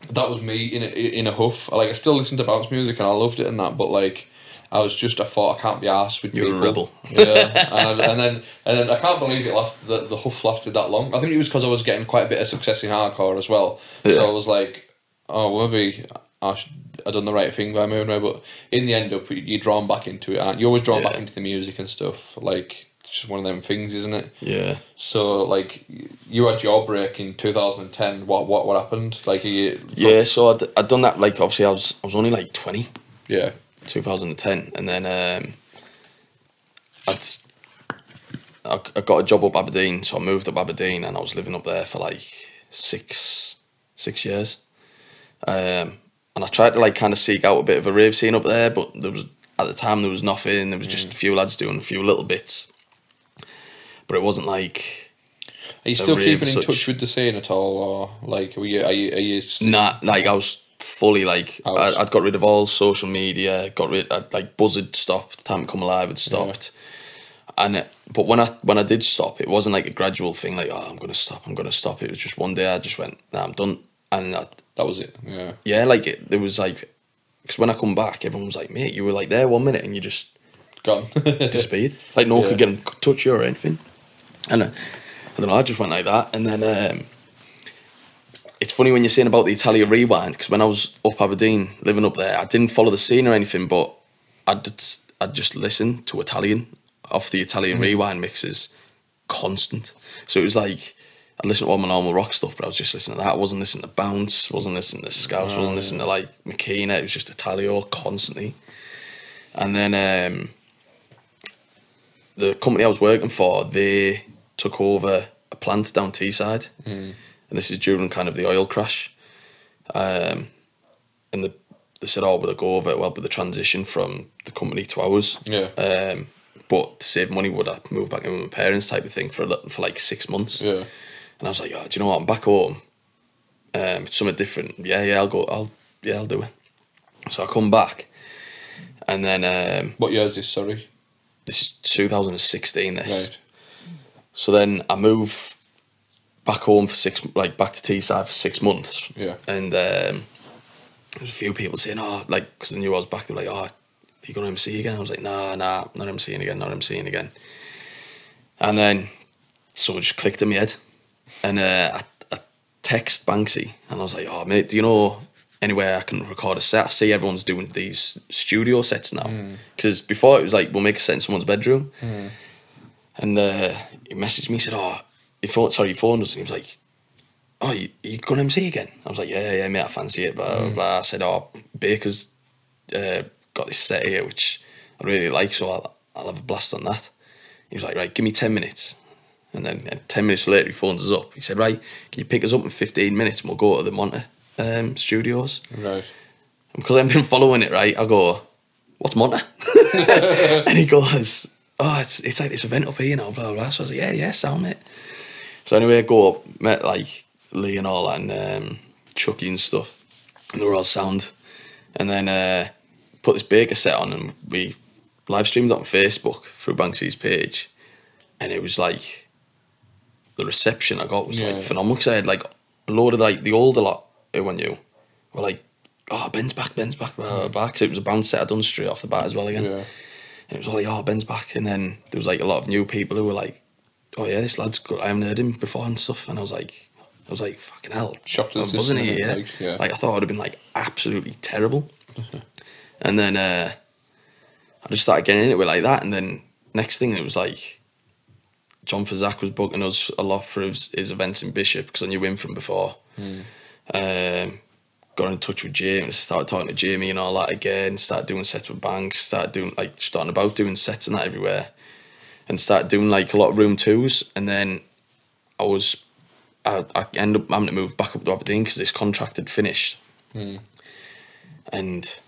that was me in a huff. Like, I still listen to bounce music and I loved it and that, but like I thought I can't be arsed with people. You're a rebel. Yeah, and then I can't believe it lasted. The huff lasted that long. I think it was because I was getting quite a bit of success in hardcore as well. Yeah. So I was like, oh, maybe I done the right thing by moving away. But in the end, you're drawn back into it, aren't you? You're always drawn back into the music and stuff. Like, it's just one of them things, isn't it? Yeah. So like, you had your break in 2010. What happened? Like, so I'd done that. Like, obviously, I was only like 20. Yeah. 2010, and then I got a job up Aberdeen, so I moved up Aberdeen, and I was living up there for like six years. And I tried to like kind of seek out a bit of a rave scene up there, but at the time there was nothing. There was just a few lads doing a few little bits, but it wasn't like. Are you still keeping in touch with the scene at all, or like are you? Nah, like I was fully like I'd got rid of all social media. Like Buzzard stopped. Time to Come Alive had stopped. And but when I did stop, it wasn't like a gradual thing. Like, oh, I'm gonna stop. It was just one day I just went, nah, I'm done. And that was it. Yeah. Yeah, like there was like, because when I come back, everyone was like, mate, you were like there 1 minute and you just gone, disappeared. Like no one could get in touch you or anything. And I don't know. I just went like that, and then. It's funny when you're saying about the Italian Rewind, because when I was up Aberdeen, living up there, I didn't follow the scene or anything, but I'd just listen to Italian off the Italian Rewind mixes, constant. So it was like, I'd listen to all my normal rock stuff, but I was just listening to that. I wasn't listening to Bounce, wasn't listening to Scouse, wasn't listening to like McKean. It was just Italio constantly. And then the company I was working for, they took over a plant down Teesside. And this is during kind of the oil crash. And they said, oh, we'll go over it with the transition from the company to ours. Yeah. But to save money, would I move back in with my parents type of thing for like 6 months? Yeah. And I was like, oh, do you know what? I'm back home. It's something different. Yeah, I'll go. I'll do it. So I come back. And then... what year is this, sorry? This is 2016, this. Right. So then I move back home for back to Teesside for 6 months. Yeah. And there was a few people saying, oh, like, because they knew I was back, they were like, oh, are you going to MC again? I was like, nah, not MCing again. And then someone just clicked in my head. And I text Banksy, and I was like, oh, mate, do you know anywhere I can record a set? I see everyone's doing these studio sets now. Because before it was like, we'll make a set in someone's bedroom. And he messaged me, he said, oh, your phone us. And he was like, oh, you going to MC again? I was like, yeah, mate, I fancy it. Blah, blah, blah. I said, oh, Baker's got this set here, which I really like, so I'll have a blast on that. He was like, right, give me 10 minutes. And then 10 minutes later, he phones us up. He said, right, can you pick us up in 15 minutes and we'll go to the Monte studios? Right. because I've been following it, right, I go, what's Monta? And he goes, oh, it's like this event up here, blah, blah, blah. So I was like, yeah, sound, mate. So anyway, I go up, met, like, Lee and all that, and Chucky and stuff, and they were all sound. And then put this baker set on, and we live streamed it on Facebook through Banksy's page. And it was like, the reception I got was like phenomenal, because I had like a load of like the older lot who I knew were like, oh, Ben's back, blah, blah, blah, because it was a bounce set I'd done straight off the bat as well again. And it was all like, oh, Ben's back. And then there was like a lot of new people who were like, oh yeah, this lad's good, I haven't heard him before and stuff. And I was like, fucking hell. Shocked at the wasn't system, he? Yeah. Like, I thought it would have been like absolutely terrible. And then I just started getting into it like that. And then next thing, it was like, John Fazak was booking us a lot for his events in Bishop, because I knew him from before. Got in touch with Jamie, started talking to Jamie and all that again, started doing sets with Banks, starting about doing sets and that everywhere. And started doing like a lot of room twos. And then I ended up having to move back up to Aberdeen because this contract had finished. And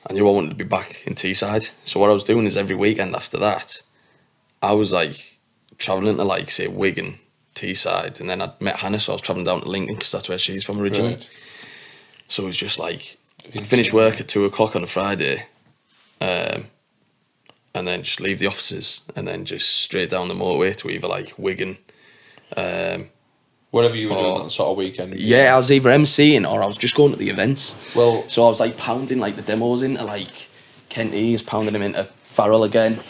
I knew I wanted to be back in Teesside. So what I was doing is every weekend after that, I was like travelling to like, say, Wigan, Teesside, and then I'd met Hannah, so I was travelling down to Lincoln because that's where she's from originally. Right. So it was just like, I'd finish work at 2 o'clock on a Friday, and then just leave the offices, and then just straight down the motorway to either like Wigan, whatever you were doing that sort of weekend. Yeah, I was either MCing or I was just going to the events. Well, so I was like pounding like the demos into like Kenty's, pounding them into Farrell again.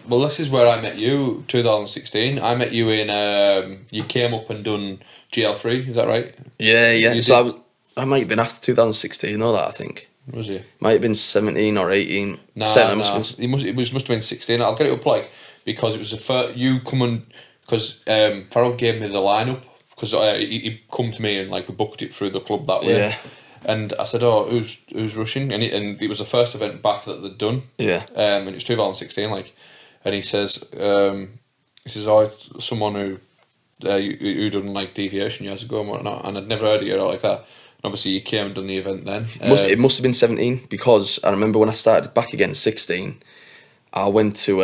Well, this is where I met you, 2016. I met you in, you came up and done GL3, is that right? Yeah. So I might have been after 2016 or that, I think. Was you? Might have been 17 or 18. Nah. It must have been 16. I'll get it up like, because it was the first, you come and, because Farrell gave me the lineup, because he come to me and like we booked it through the club that way. Yeah. And I said, oh, who's rushing? And it was the first event back that they'd done. Yeah. And it was 2016, like. And he says, oh, it's someone who done like deviation years ago and whatnot, and I'd never heard of you like that. And obviously, you came and done the event then. It must have been 17, because I remember when I started back again 16, I went to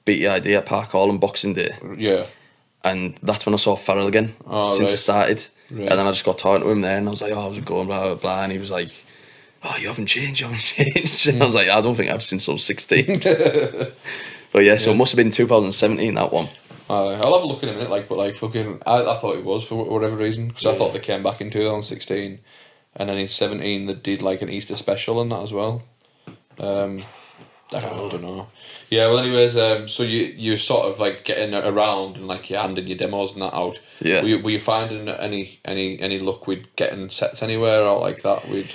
BTID at Park Hall on Boxing Day. Yeah. And that's when I saw Farrell again, since I started. Right. And then I just got talking to him there, and I was like, oh, how's it going, blah, blah, blah. And he was like, oh, you haven't changed. And I was like, I don't think I've since I was 16. But yeah, so it must have been 2017, that one. I'll have a look in a minute, like, but like fucking, I thought it was for whatever reason, because I thought they came back in 2016, and then in 17 they did like an Easter special and that as well. I don't know. Yeah, well, anyways, so you sort of like getting around and like you're handing your demos and that out. Yeah. Were you finding any luck with getting sets anywhere or like that? We'd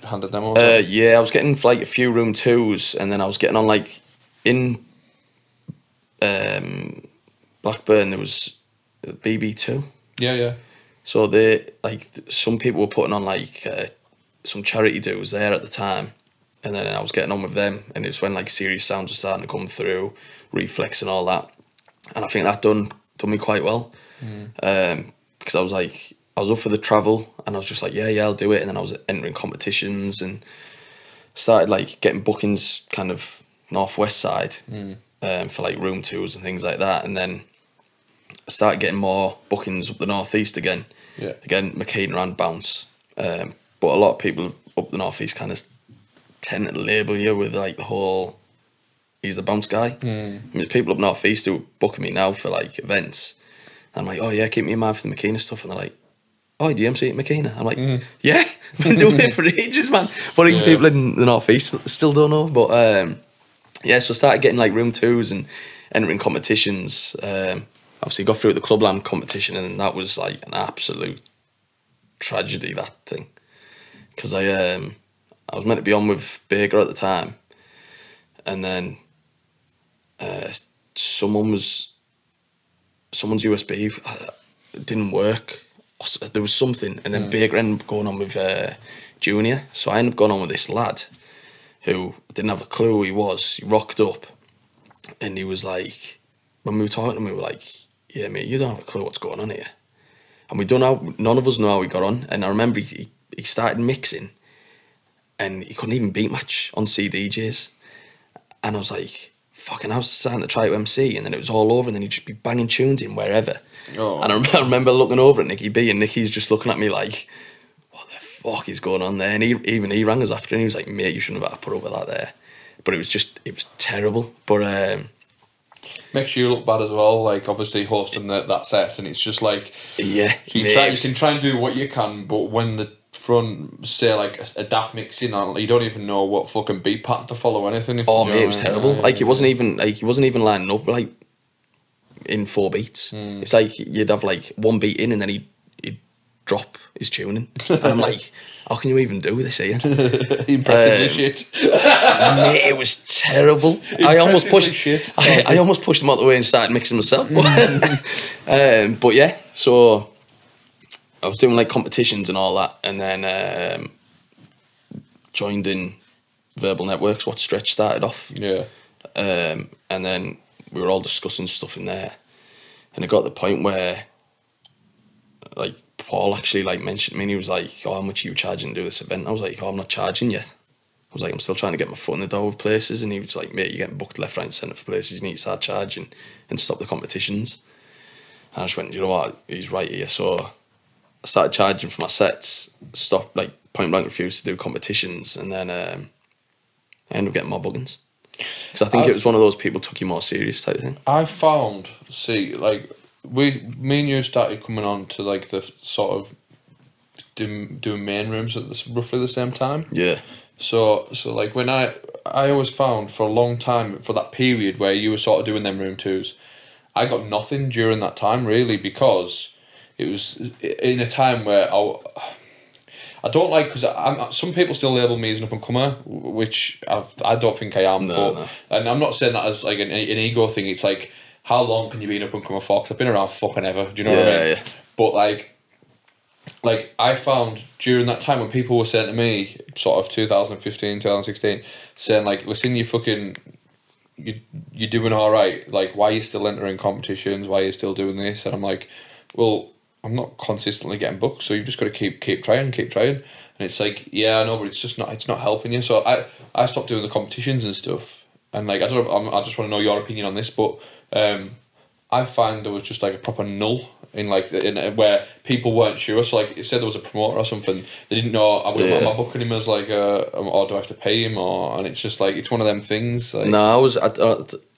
hand a demo. Yeah, I was getting like a few room twos, and then I was getting on like in Blackburn there was BB2. Yeah. So they like some people were putting on like some charity dues there at the time. And then I was getting on with them, and it was when like serious sounds were starting to come through, Reflex and all that, and I think that done me quite well, because I was up for the travel, and I was just like, yeah, I'll do it, and then I was entering competitions and started like getting bookings kind of northwest side, for like room tours and things like that, and then I started getting more bookings up the northeast again. Yeah. Again, McKean and Bounce, but a lot of people up the northeast kind of tend to label you with like the whole he's the bounce guy. I mean, people up north east who are booking me now for like events, and I'm like, oh yeah, keep me in mind for the Makina stuff, and they're like, oh, do you MC at Makina? I'm like, yeah, I've been doing it for ages, man. But even people in the north east still don't know. But yeah, so I started getting like room twos and entering competitions. Obviously got through the Club Lamb competition, and that was like an absolute tragedy, that thing, because I was meant to be on with Baker at the time, and then someone's USB didn't work. There was something, and then Baker ended up going on with Junior. So I ended up going on with this lad who didn't have a clue who he was. He rocked up, and he was like, when we were talking to him, we were like, yeah, mate, you don't have a clue what's going on here. And none of us know how we got on. And I remember he started mixing, and he couldn't even beat match on CDJs. And I was like, fucking, I was starting to try to MC, and then it was all over, and then he'd just be banging tunes in wherever. Oh. And I remember looking over at Nicky B, and Nicky's just looking at me like, what the fuck is going on there? And he rang us after, and he was like, mate, you shouldn't have had to put up with that there. But it was terrible. But makes you look bad as well, like obviously hosting that set, and it's just like, yeah, you can try and do what you can, but when the front say like a daft mixing on, you don't even know what fucking beat pattern to follow or anything. Oh mate, it was terrible. Like, he wasn't even lining up like in 4 beats. It's like you'd have like 1 beat in, and then he'd drop his tuning, and I'm like, how can you even do this here? Impressively shit. Mate, it was terrible. I almost pushed him out the way and started mixing myself. But yeah, so I was doing like competitions and all that, and then joined in Verbal Networks, what Stretch started off. Yeah. And then we were all discussing stuff in there, and it got to the point where like Paul actually like mentioned me, and he was like, oh, how much are you charging to do this event? I was like, oh, I'm not charging yet. I was like, I'm still trying to get my foot in the door with places. And he was like, mate, you're getting booked left, right and centre for places, you need to start charging and stop the competitions. And I just went, you know what, he's right here. So I started charging for my sets, stopped, like, point blank refused to do competitions, and then I ended up getting more bookings. Because I think it was one of those people took you more serious type of thing. I found, like, me and you started coming on to like the sort of doing main rooms at roughly the same time. Yeah. So like when I always found for a long time, for that period where you were sort of doing them room 2s, I got nothing during that time really, because it was in a time where I don't like, because some people still label me as an up and comer, which I don't think I am. No. And I'm not saying that as like an ego thing. It's like, how long can you be an up and comer for? 'Cause I've been around fucking ever. Do you know what I mean? Yeah. But like I found during that time when people were saying to me, sort of 2015, 2016, saying like, listen, you're doing all right. Like, why are you still entering competitions? Why are you still doing this? And I'm like, well, I'm not consistently getting booked, so you've just got to keep trying. And it's like, yeah, I know, but it's not helping you. So I stopped doing the competitions and stuff. And like, I just want to know your opinion on this, but I find there was just like a proper null in where people weren't sure. So like, it said there was a promoter or something, they didn't know am I booking him as like or do I have to pay him, and it's just like, it's one of them things. Like, no,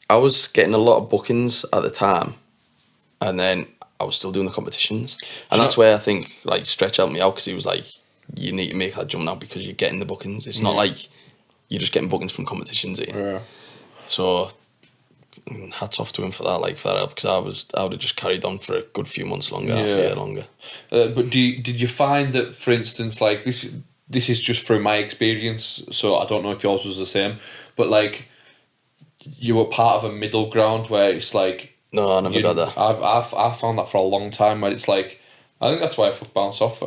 I was getting a lot of bookings at the time, and then I was still doing the competitions, and that's where I think like Stretch helped me out, because he was like, you need to make that jump now because you're getting the bookings. It's not like you're just getting bookings from competitions here. Yeah. So hats off to him for that, because I would have just carried on for a good few months longer, half a year longer. But did you find that, for instance, like this is just through my experience, so I don't know if yours was the same, but like you were part of a middle ground where it's like, no, I never got that. I found that for a long time, where it's like, I think that's why I bounced off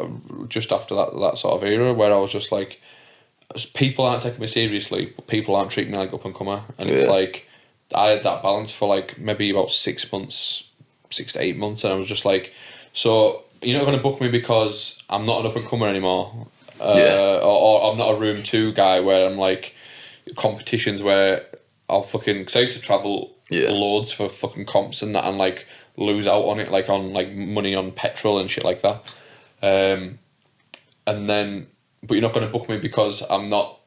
just after that sort of era, where I was just like, people aren't taking me seriously, but people aren't treating me like up and comer, and it's like, I had that balance for like maybe about 6 to 8 months, and I was just like, so you're not going to book me because I'm not an up and comer anymore, or I'm not a room 2 guy where I'm like competitions where I'll fucking, because I used to travel loads for fucking comps and that, and like lose out on it, like on like money on petrol and shit like that, and then, but you're not going to book me because I'm not.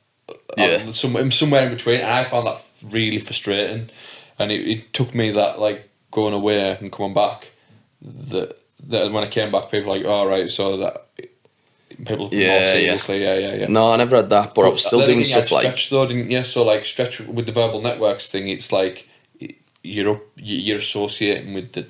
I'm somewhere in between, and I found that really frustrating, and it took me that like going away and coming back, that when I came back, people were like, all right, so that people more seriously, yeah. No, I never had that, but I was still doing stuff like Stretch though, didn't you? So like Stretch with the Verbal Networks thing, it's like you're associating with the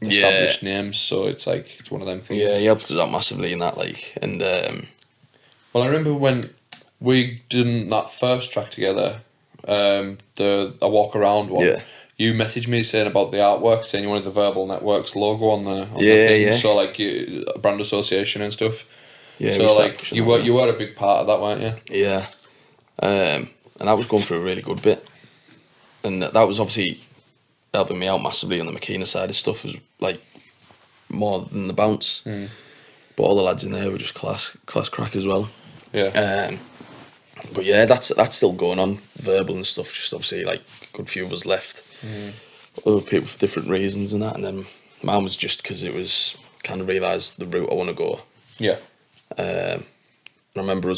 established names, so it's like, it's one of them things. Yeah, he helped us out massively in that, like, and well, I remember when we done that first track together, the Walk Around one. Yeah. You messaged me saying about the artwork, saying you wanted the Verbal Networks logo on the thing. Yeah. So like brand association and stuff. Yeah. So like you were a big part of that, weren't you? Yeah. And that was going through a really good bit, and that was obviously helping me out massively on the Makina side of stuff, was like more than the bounce. But all the lads in there were just class crack as well. Yeah. But yeah, that's still going on, verbal and stuff. Just obviously, like, a good few of us left. Other people for different reasons and that. And then mine was just because it was kind of realised the route I want to go. Yeah. I remember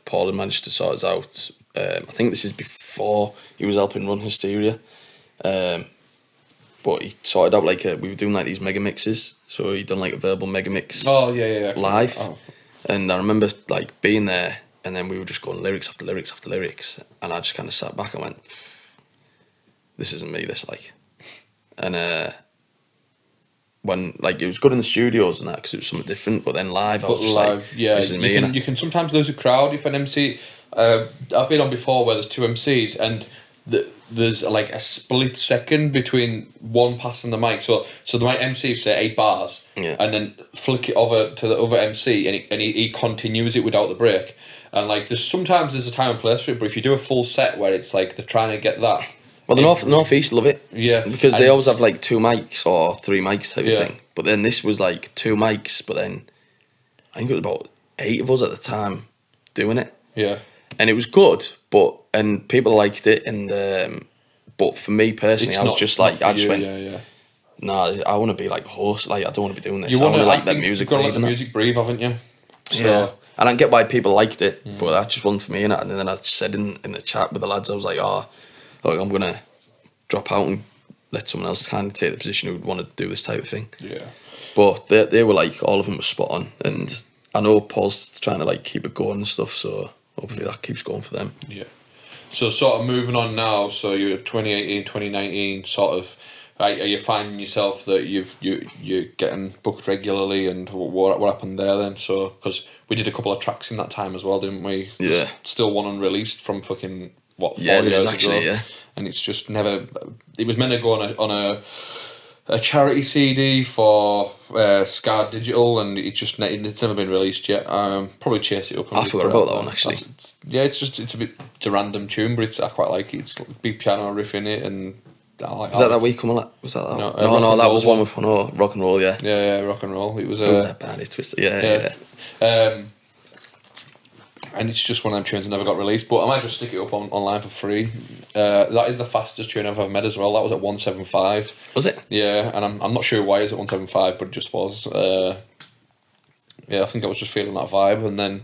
Paul had managed to sort us out. I think this is before he was helping run Hysteria. But he sorted out we were doing like these mega mixes. So he'd done like a verbal mega mix. Oh yeah. Live. Oh. And I remember like being there, and then we were just going lyrics after lyrics after lyrics, and I just kind of sat back and went, "This isn't me." This like, and when like it was good in the studios and that because it was something different, but then live I was just like, yeah, "This is me." You can sometimes lose a crowd if an MC. I've been on before where there's two MCs and there's like a split second between one passing the mic. So the mic MC say 8 bars, and then flick it over to the other MC, and he continues it without the break. And like there's a time and place for it, but if you do a full set where it's like they're trying to get that. Well, the North East love it, because they always have like 2 mics or 3 mics type of thing. But then this was like 2 mics, but then I think it was about 8 of us at the time doing it. Yeah. And it was good, and people liked it, and but for me personally, I was just like, I just went, nah, I want to be like a host, like I don't want to be doing this. I want to let music breathe. You've got to let the music breathe, haven't you? So. Yeah, and I get why people liked it, but that just wasn't for me. And then I said in the chat with the lads, I was like, look, I'm gonna drop out and let someone else kind of take the position who would want to do this type of thing. Yeah. But they were like, all of them were spot on, and I know Paul's trying to like keep it going and stuff, so. Hopefully that keeps going for them. Yeah. So sort of moving on now, so you're 2018, 2019, sort of, are you finding yourself that you're getting booked regularly, and what happened there then? So, because we did a couple of tracks in that time as well, didn't we? Yeah. Still one unreleased from fucking, 4 years ago? Yeah. And it's just never, it was meant to go on a charity CD for Scar Digital, and it's never been released yet. Probably chase it up. I forgot about that one actually. It's a random tune, but I quite like it. It's like big piano riff in it, and I like. Was that week coming? Was that? No, no, that was one with rock and roll. Yeah. Yeah, rock and roll. It was band is twisted. Yeah. And it's just one of them tunes that never got released, but I might just stick it up online for free. That is the fastest tune I've ever made as well. That was at 175. Was it? Yeah, and I'm not sure why it's at 175, but it just was. I think I was just feeling that vibe, and then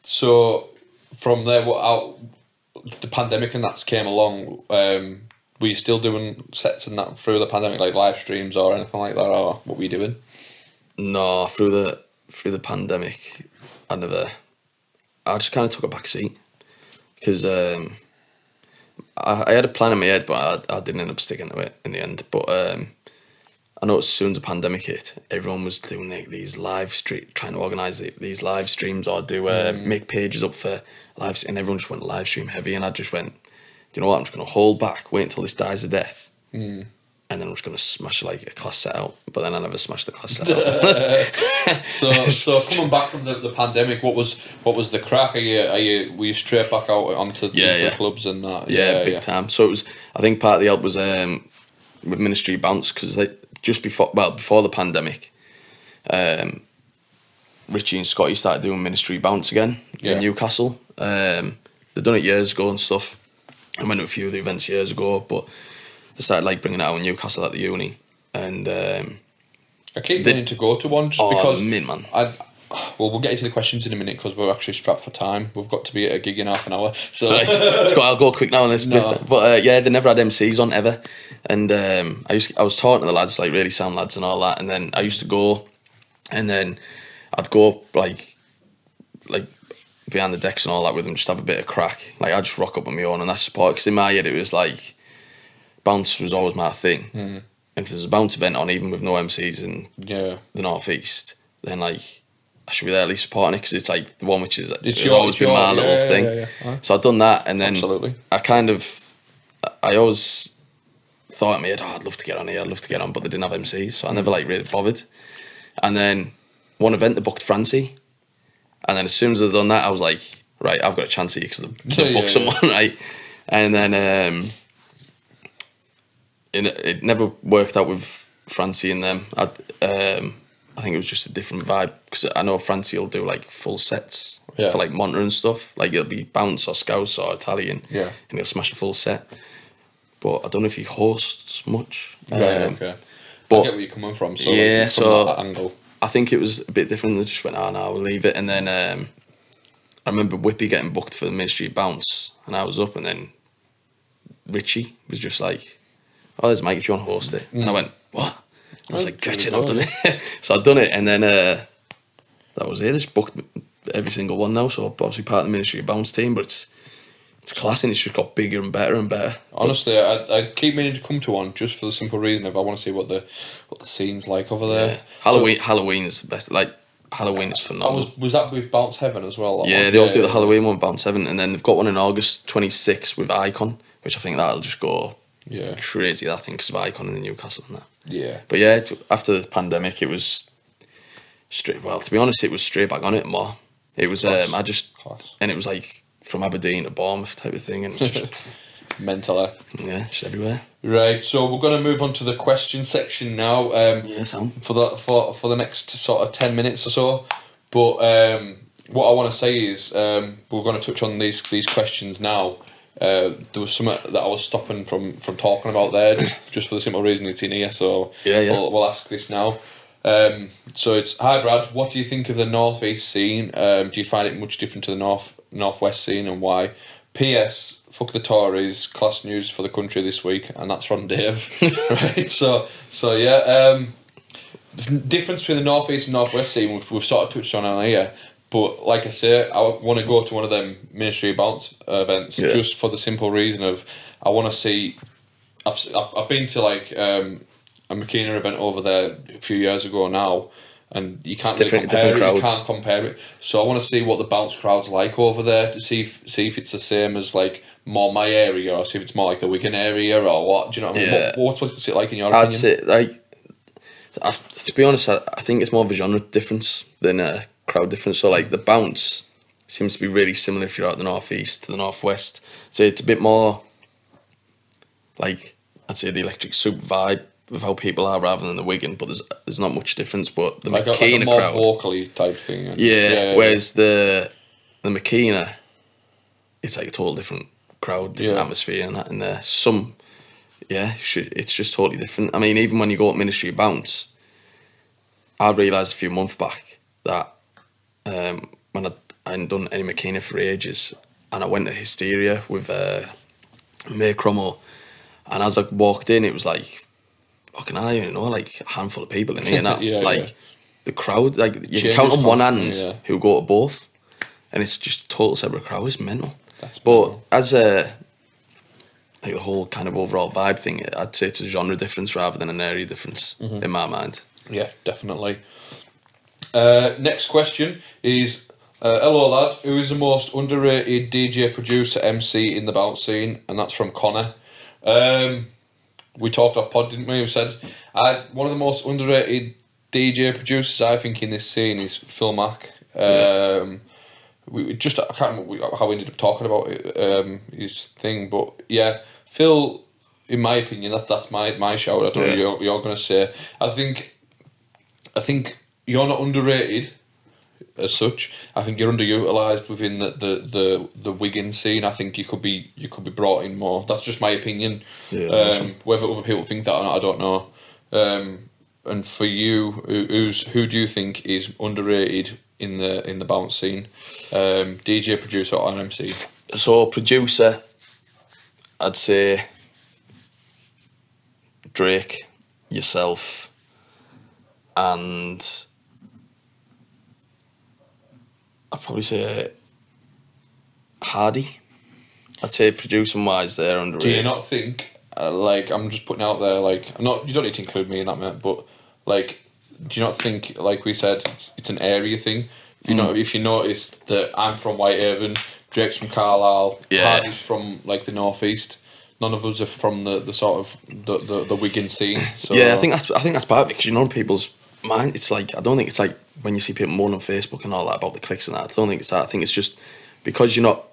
so from there, the pandemic and that came along. Were you still doing sets and that through the pandemic, like live streams or anything like that, or what were you doing? No, through the pandemic, I just kind of took a back seat because I had a plan in my head, but I didn't end up sticking to it in the end. But I noticed as soon as the pandemic hit, everyone was doing these trying to organise these live streams or do make pages up for lives, and everyone just went live stream heavy, and I just went, you know what, I'm just going to hold back, wait until this dies a death. And then I'm just going to smash like a class set out, but then I never smashed the class set out. so coming back from the pandemic, what was the crack? Were you straight back out onto the clubs and that? Yeah, big time. So it was. I think part of the help was with Ministry Bounce, because just before the pandemic, Richie and Scotty started doing Ministry Bounce again in Newcastle. They'd done it years ago and stuff. I went to a few of the events years ago, but they started like bringing it out in Newcastle at the uni, and I keep meaning to go to one just because. Man. We'll get into the questions in a minute because we're actually strapped for time. We've got to be at a gig in half an hour, so right. I'll go quick now on this. No. But they never had MCs on ever, and I was talking to the lads, like really sound lads and all that, and then I used to go, and then I'd go like behind the decks and all that with them, just have a bit of crack. Like I'd just rock up on my own, and that's support. Because in my head it was like, bounce was always my thing. And if there's a bounce event on, even with no MCs in the North East, then like I should be there at least supporting it, because it's like the one which is always been my little thing. Yeah. So I'd done that, and then I always thought in my head, I'd love to get on here, but they didn't have MCs, so I never like really bothered. And then one event they booked Francie, and then as soon as they'd done that, I was like, right, I've got a chance here because they booked someone, right? And then it never worked out with Francie and them. I think it was just a different vibe, because I know Francie will do like full sets for like monitoring stuff. Like it'll be bounce or scouse or Italian. Yeah. And he'll smash a full set. But I don't know if he hosts much. Right, okay. But I get where you're coming from. So yeah, from so that angle. I think it was a bit different. They just went, oh no, we'll leave it. And then I remember Whippy getting booked for the Ministry of Bounce, and I was up, and then Richie was just like, oh, there's Mike if you want to host it. And I went, what? I was like, get it, I've done it. So I've done it, and then that was it. They just booked every single one now, so obviously part of the Ministry of Bounce team, but it's class, and it's just got bigger and better and better. Honestly, I keep meaning to come to one just for the simple reason of I want to see what the scene's like over there. Yeah. Halloween is the best. Like Halloween is phenomenal. Was that with Bounce Heaven as well? Yeah, they always do the Halloween one, Bounce Heaven, and then they've got one in August 26th with Icon, which I think that'll just go crazy. That thing because of Icon in the Newcastle and that. Yeah, but yeah, after the pandemic, it was straight. Well, to be honest, it was straight back on it more. It was and it was like from Aberdeen to Bournemouth type of thing, and just mentally. Yeah, just everywhere. Right, so we're going to move on to the question section now. For the next sort of 10 minutes or so. But what I want to say is we're going to touch on these questions now. There was something that I was stopping from talking about there, just for the simple reason it's in here. So we'll ask this now. So it's, hi Brad, what do you think of the North East scene? Do you find it much different to the Northwest scene, and why? P.S. Fuck the Tories, class news for the country this week, and that's from Dave. Right, so yeah, difference between the North East and Northwest scene we've sort of touched on here, but like I say, I want to go to one of them Ministry of Bounce events just for the simple reason of I want to see. I've been to like a McKenna event over there a few years ago now, and you can't really compare it. You can't compare it. So I want to see what the bounce crowd's like over there to see if it's the same as like more my area, or see if it's more like the Wigan area, or what. Do you know what I mean? Yeah. What's it like in your opinion? I'd say to be honest, I think it's more of a genre difference than a crowd difference. So like the bounce seems to be really similar if you're out the North East to the Northwest. So it's a bit more like, I'd say, the Electric Soup vibe of how people are rather than the Wigan, but there's not much difference. But the like McKenna a more crowd, vocally type thing. Whereas the McKenna, it's like a total different crowd, different atmosphere, and that in there. It's just totally different. I mean, even when you go at Ministry of Bounce, I realised a few months back that when I hadn't done any McKenna for ages, and I went to Hysteria with May Cromwell, and as I walked in, it was like, fucking, I don't even know, like a handful of people in here now. The crowd, like you can count on one hand who go to both, and it's just a total separate crowd. It's mental. But as like the whole kind of overall vibe thing, I'd say it's a genre difference rather than an area difference in my mind. Yeah, definitely. Next question is, hello lad, who is the most underrated DJ producer MC in the bounce scene? And that's from Connor. We talked off pod, didn't we? We said one of the most underrated DJ producers I think in this scene is Phil Mack. I can't remember how we ended up talking about it, his thing, but yeah, Phil, in my opinion, that's my shout. I don't know what you're going to say. I think you're not underrated as such. I think you're underutilised within the Wigan scene. I think you could be brought in more. That's just my opinion. Whether other people think that or not, I don't know. And for you, who do you think is underrated in the bounce scene? DJ, producer, or MC? So producer, I'd say Drake, yourself, and I'd probably say Hardy. I'd say producing wise, they're underrated. Do you not think, like, I'm just putting out there, like, you don't need to include me in that, mate, but like, do you not think, like we said, it's an area thing? If you notice that I'm from Whitehaven, Drake's from Carlisle, Hardy's from like the North East. None of us are from the sort of the Wigan scene. So I think that's part of it, because people's mind. It's like, I don't think it's like when you see people moan on Facebook and all that about the clicks and that. I don't think it's that. I think it's just because you're not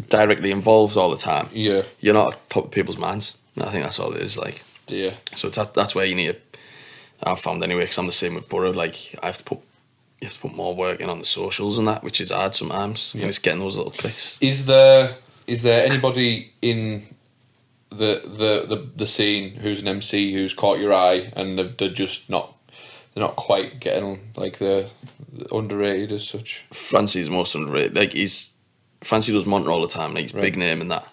directly involved all the time. Yeah, you're not at top of people's minds. I think that's all it is. Like, so that's where you need to. I've found anyway, because I'm the same with Borough. Like, I have to put you have to put more work in on the socials and that, which is hard sometimes. And it's getting those little clicks. Is there anybody in the scene who's an MC who's caught your eye and they're just not quite getting like the underrated as such? Francie's most underrated. Like Francie does Monter all the time. Like he's big name in that,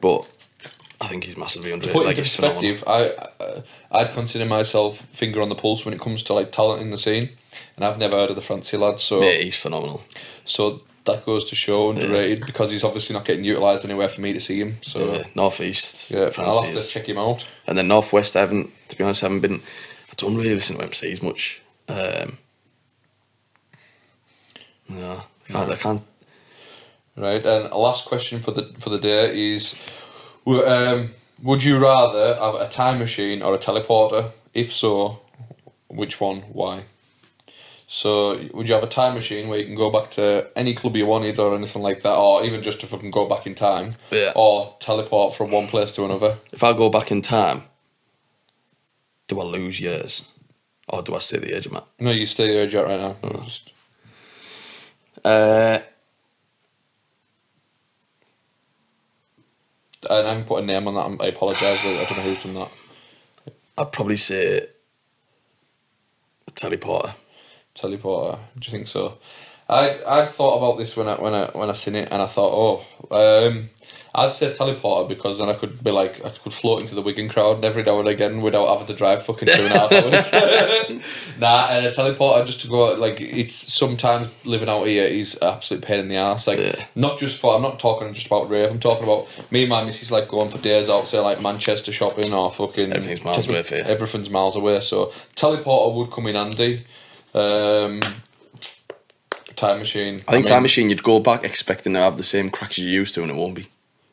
but I think he's massively underrated. To put like into perspective, I'd consider myself finger on the pulse when it comes to like talent in the scene, and I've never heard of the Francie lad. So yeah, he's phenomenal. So that goes to show underrated because he's obviously not getting utilised anywhere for me to see him. So North East, yeah, Francie I'll have to check him out. And then North West, I haven't. To be honest, I haven't been. I don't really listen to MCs much. No, I can't. Right, and a last question for the day is, would you rather have a time machine or a teleporter? If so, which one? Why? So, would you have a time machine where you can go back to any club you wanted or anything like that, or even just to fucking go back in time, or teleport from one place to another? If I go back in time, do I lose years, or do I stay the age I'm at? No, you stay the age you're at right now. Oh. Just... And I haven't put a name on that. I apologise. I don't know who's done that. I'd probably say a teleporter. Teleporter. Do you think so? I thought about this when I seen it, and I thought, I'd say teleporter because then I could float into the Wigan crowd every now and again without having to drive fucking 2.5 hours. Nah, and a teleporter just to go, like, it's sometimes living out here is an absolute pain in the ass. Like, I'm not talking just about rave, I'm talking about me and my missus like going for days out, say like Manchester shopping or fucking... Everything's miles away for you. Everything's miles away, so teleporter would come in handy. Time machine. I think time machine, you'd go back expecting to have the same cracks you used to, and it won't be.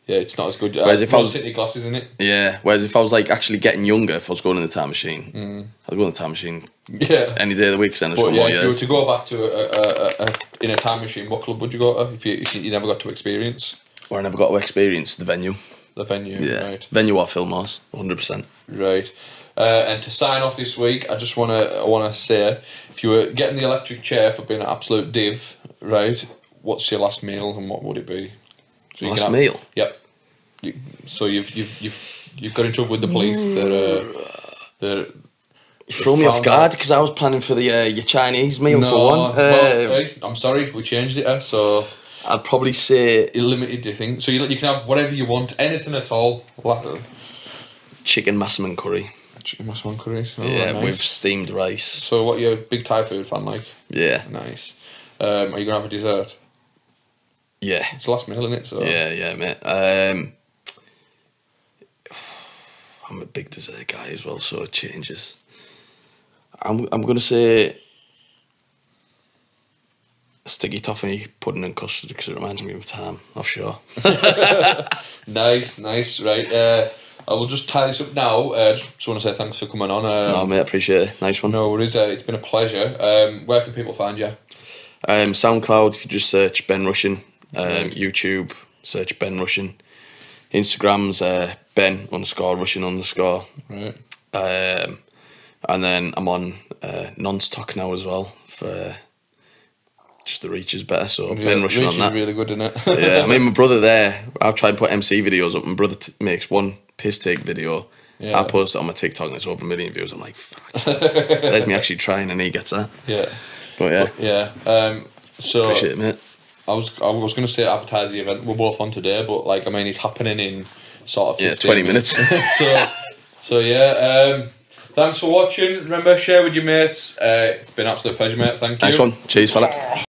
Yeah, it's not as good. Whereas if I was city glasses in it. Yeah. Whereas if I was like actually getting younger, if I was going in the time machine, I'd go in the time machine. Yeah. Any day of the week, then But yeah, if you were to go back to in a time machine, what club would you go to if you never got to experience? Or I never got to experience the venue. The venue. Yeah. Right. Venue or Fillmore's, 100%. Right. And to sign off this week, I just wanna say, if you were getting the electric chair for being an absolute div, right? What's your last meal and what would it be? So Last meal? Yep. So you've got in trouble with the police. They're You throw me off guard because I was planning for the your Chinese meal for one. Hey, I'm sorry, we changed it. So I'd probably say limited. Do you think? So you can have whatever you want, anything at all. chicken massaman curry. Chicken massaman curry. Oh, Yeah, nice. with steamed rice. So what? You're a big Thai food fan, like? Yeah. Nice. Are you gonna have a dessert? Yeah. It's the last meal, isn't it? So Yeah, mate. I'm a big dessert guy as well, so it changes. I'm gonna say sticky toffee pudding and custard because it reminds me of time offshore. Nice, right. I will just tie this up now. Just want to say thanks for coming on. No, mate, appreciate it. Nice one. No worries. It's been a pleasure. Where can people find you? SoundCloud, if you just search Ben Rushin. YouTube, search Ben Rushin. Instagram's Ben_Rushin_. Right. And then I'm on non-stock now as well for just the reach is better. So Yeah, Ben Rushin reach on that. is really good, isn't it? Yeah, I mean my brother there. I'll try and put MC videos up. My brother makes one piss take video. Yeah. I post it on my TikTok and it's over 1 million views. I'm like, fuck. There's me actually trying and he gets that. Yeah. But yeah. Yeah. So Appreciate it, mate. I was going to say advertise the event we're both on today, but like I mean it's happening in sort of 15 20 minutes. so yeah. Thanks for watching. Remember, share with your mates. It's been an absolute pleasure, mate. Thank you. Nice one. Cheers, fella.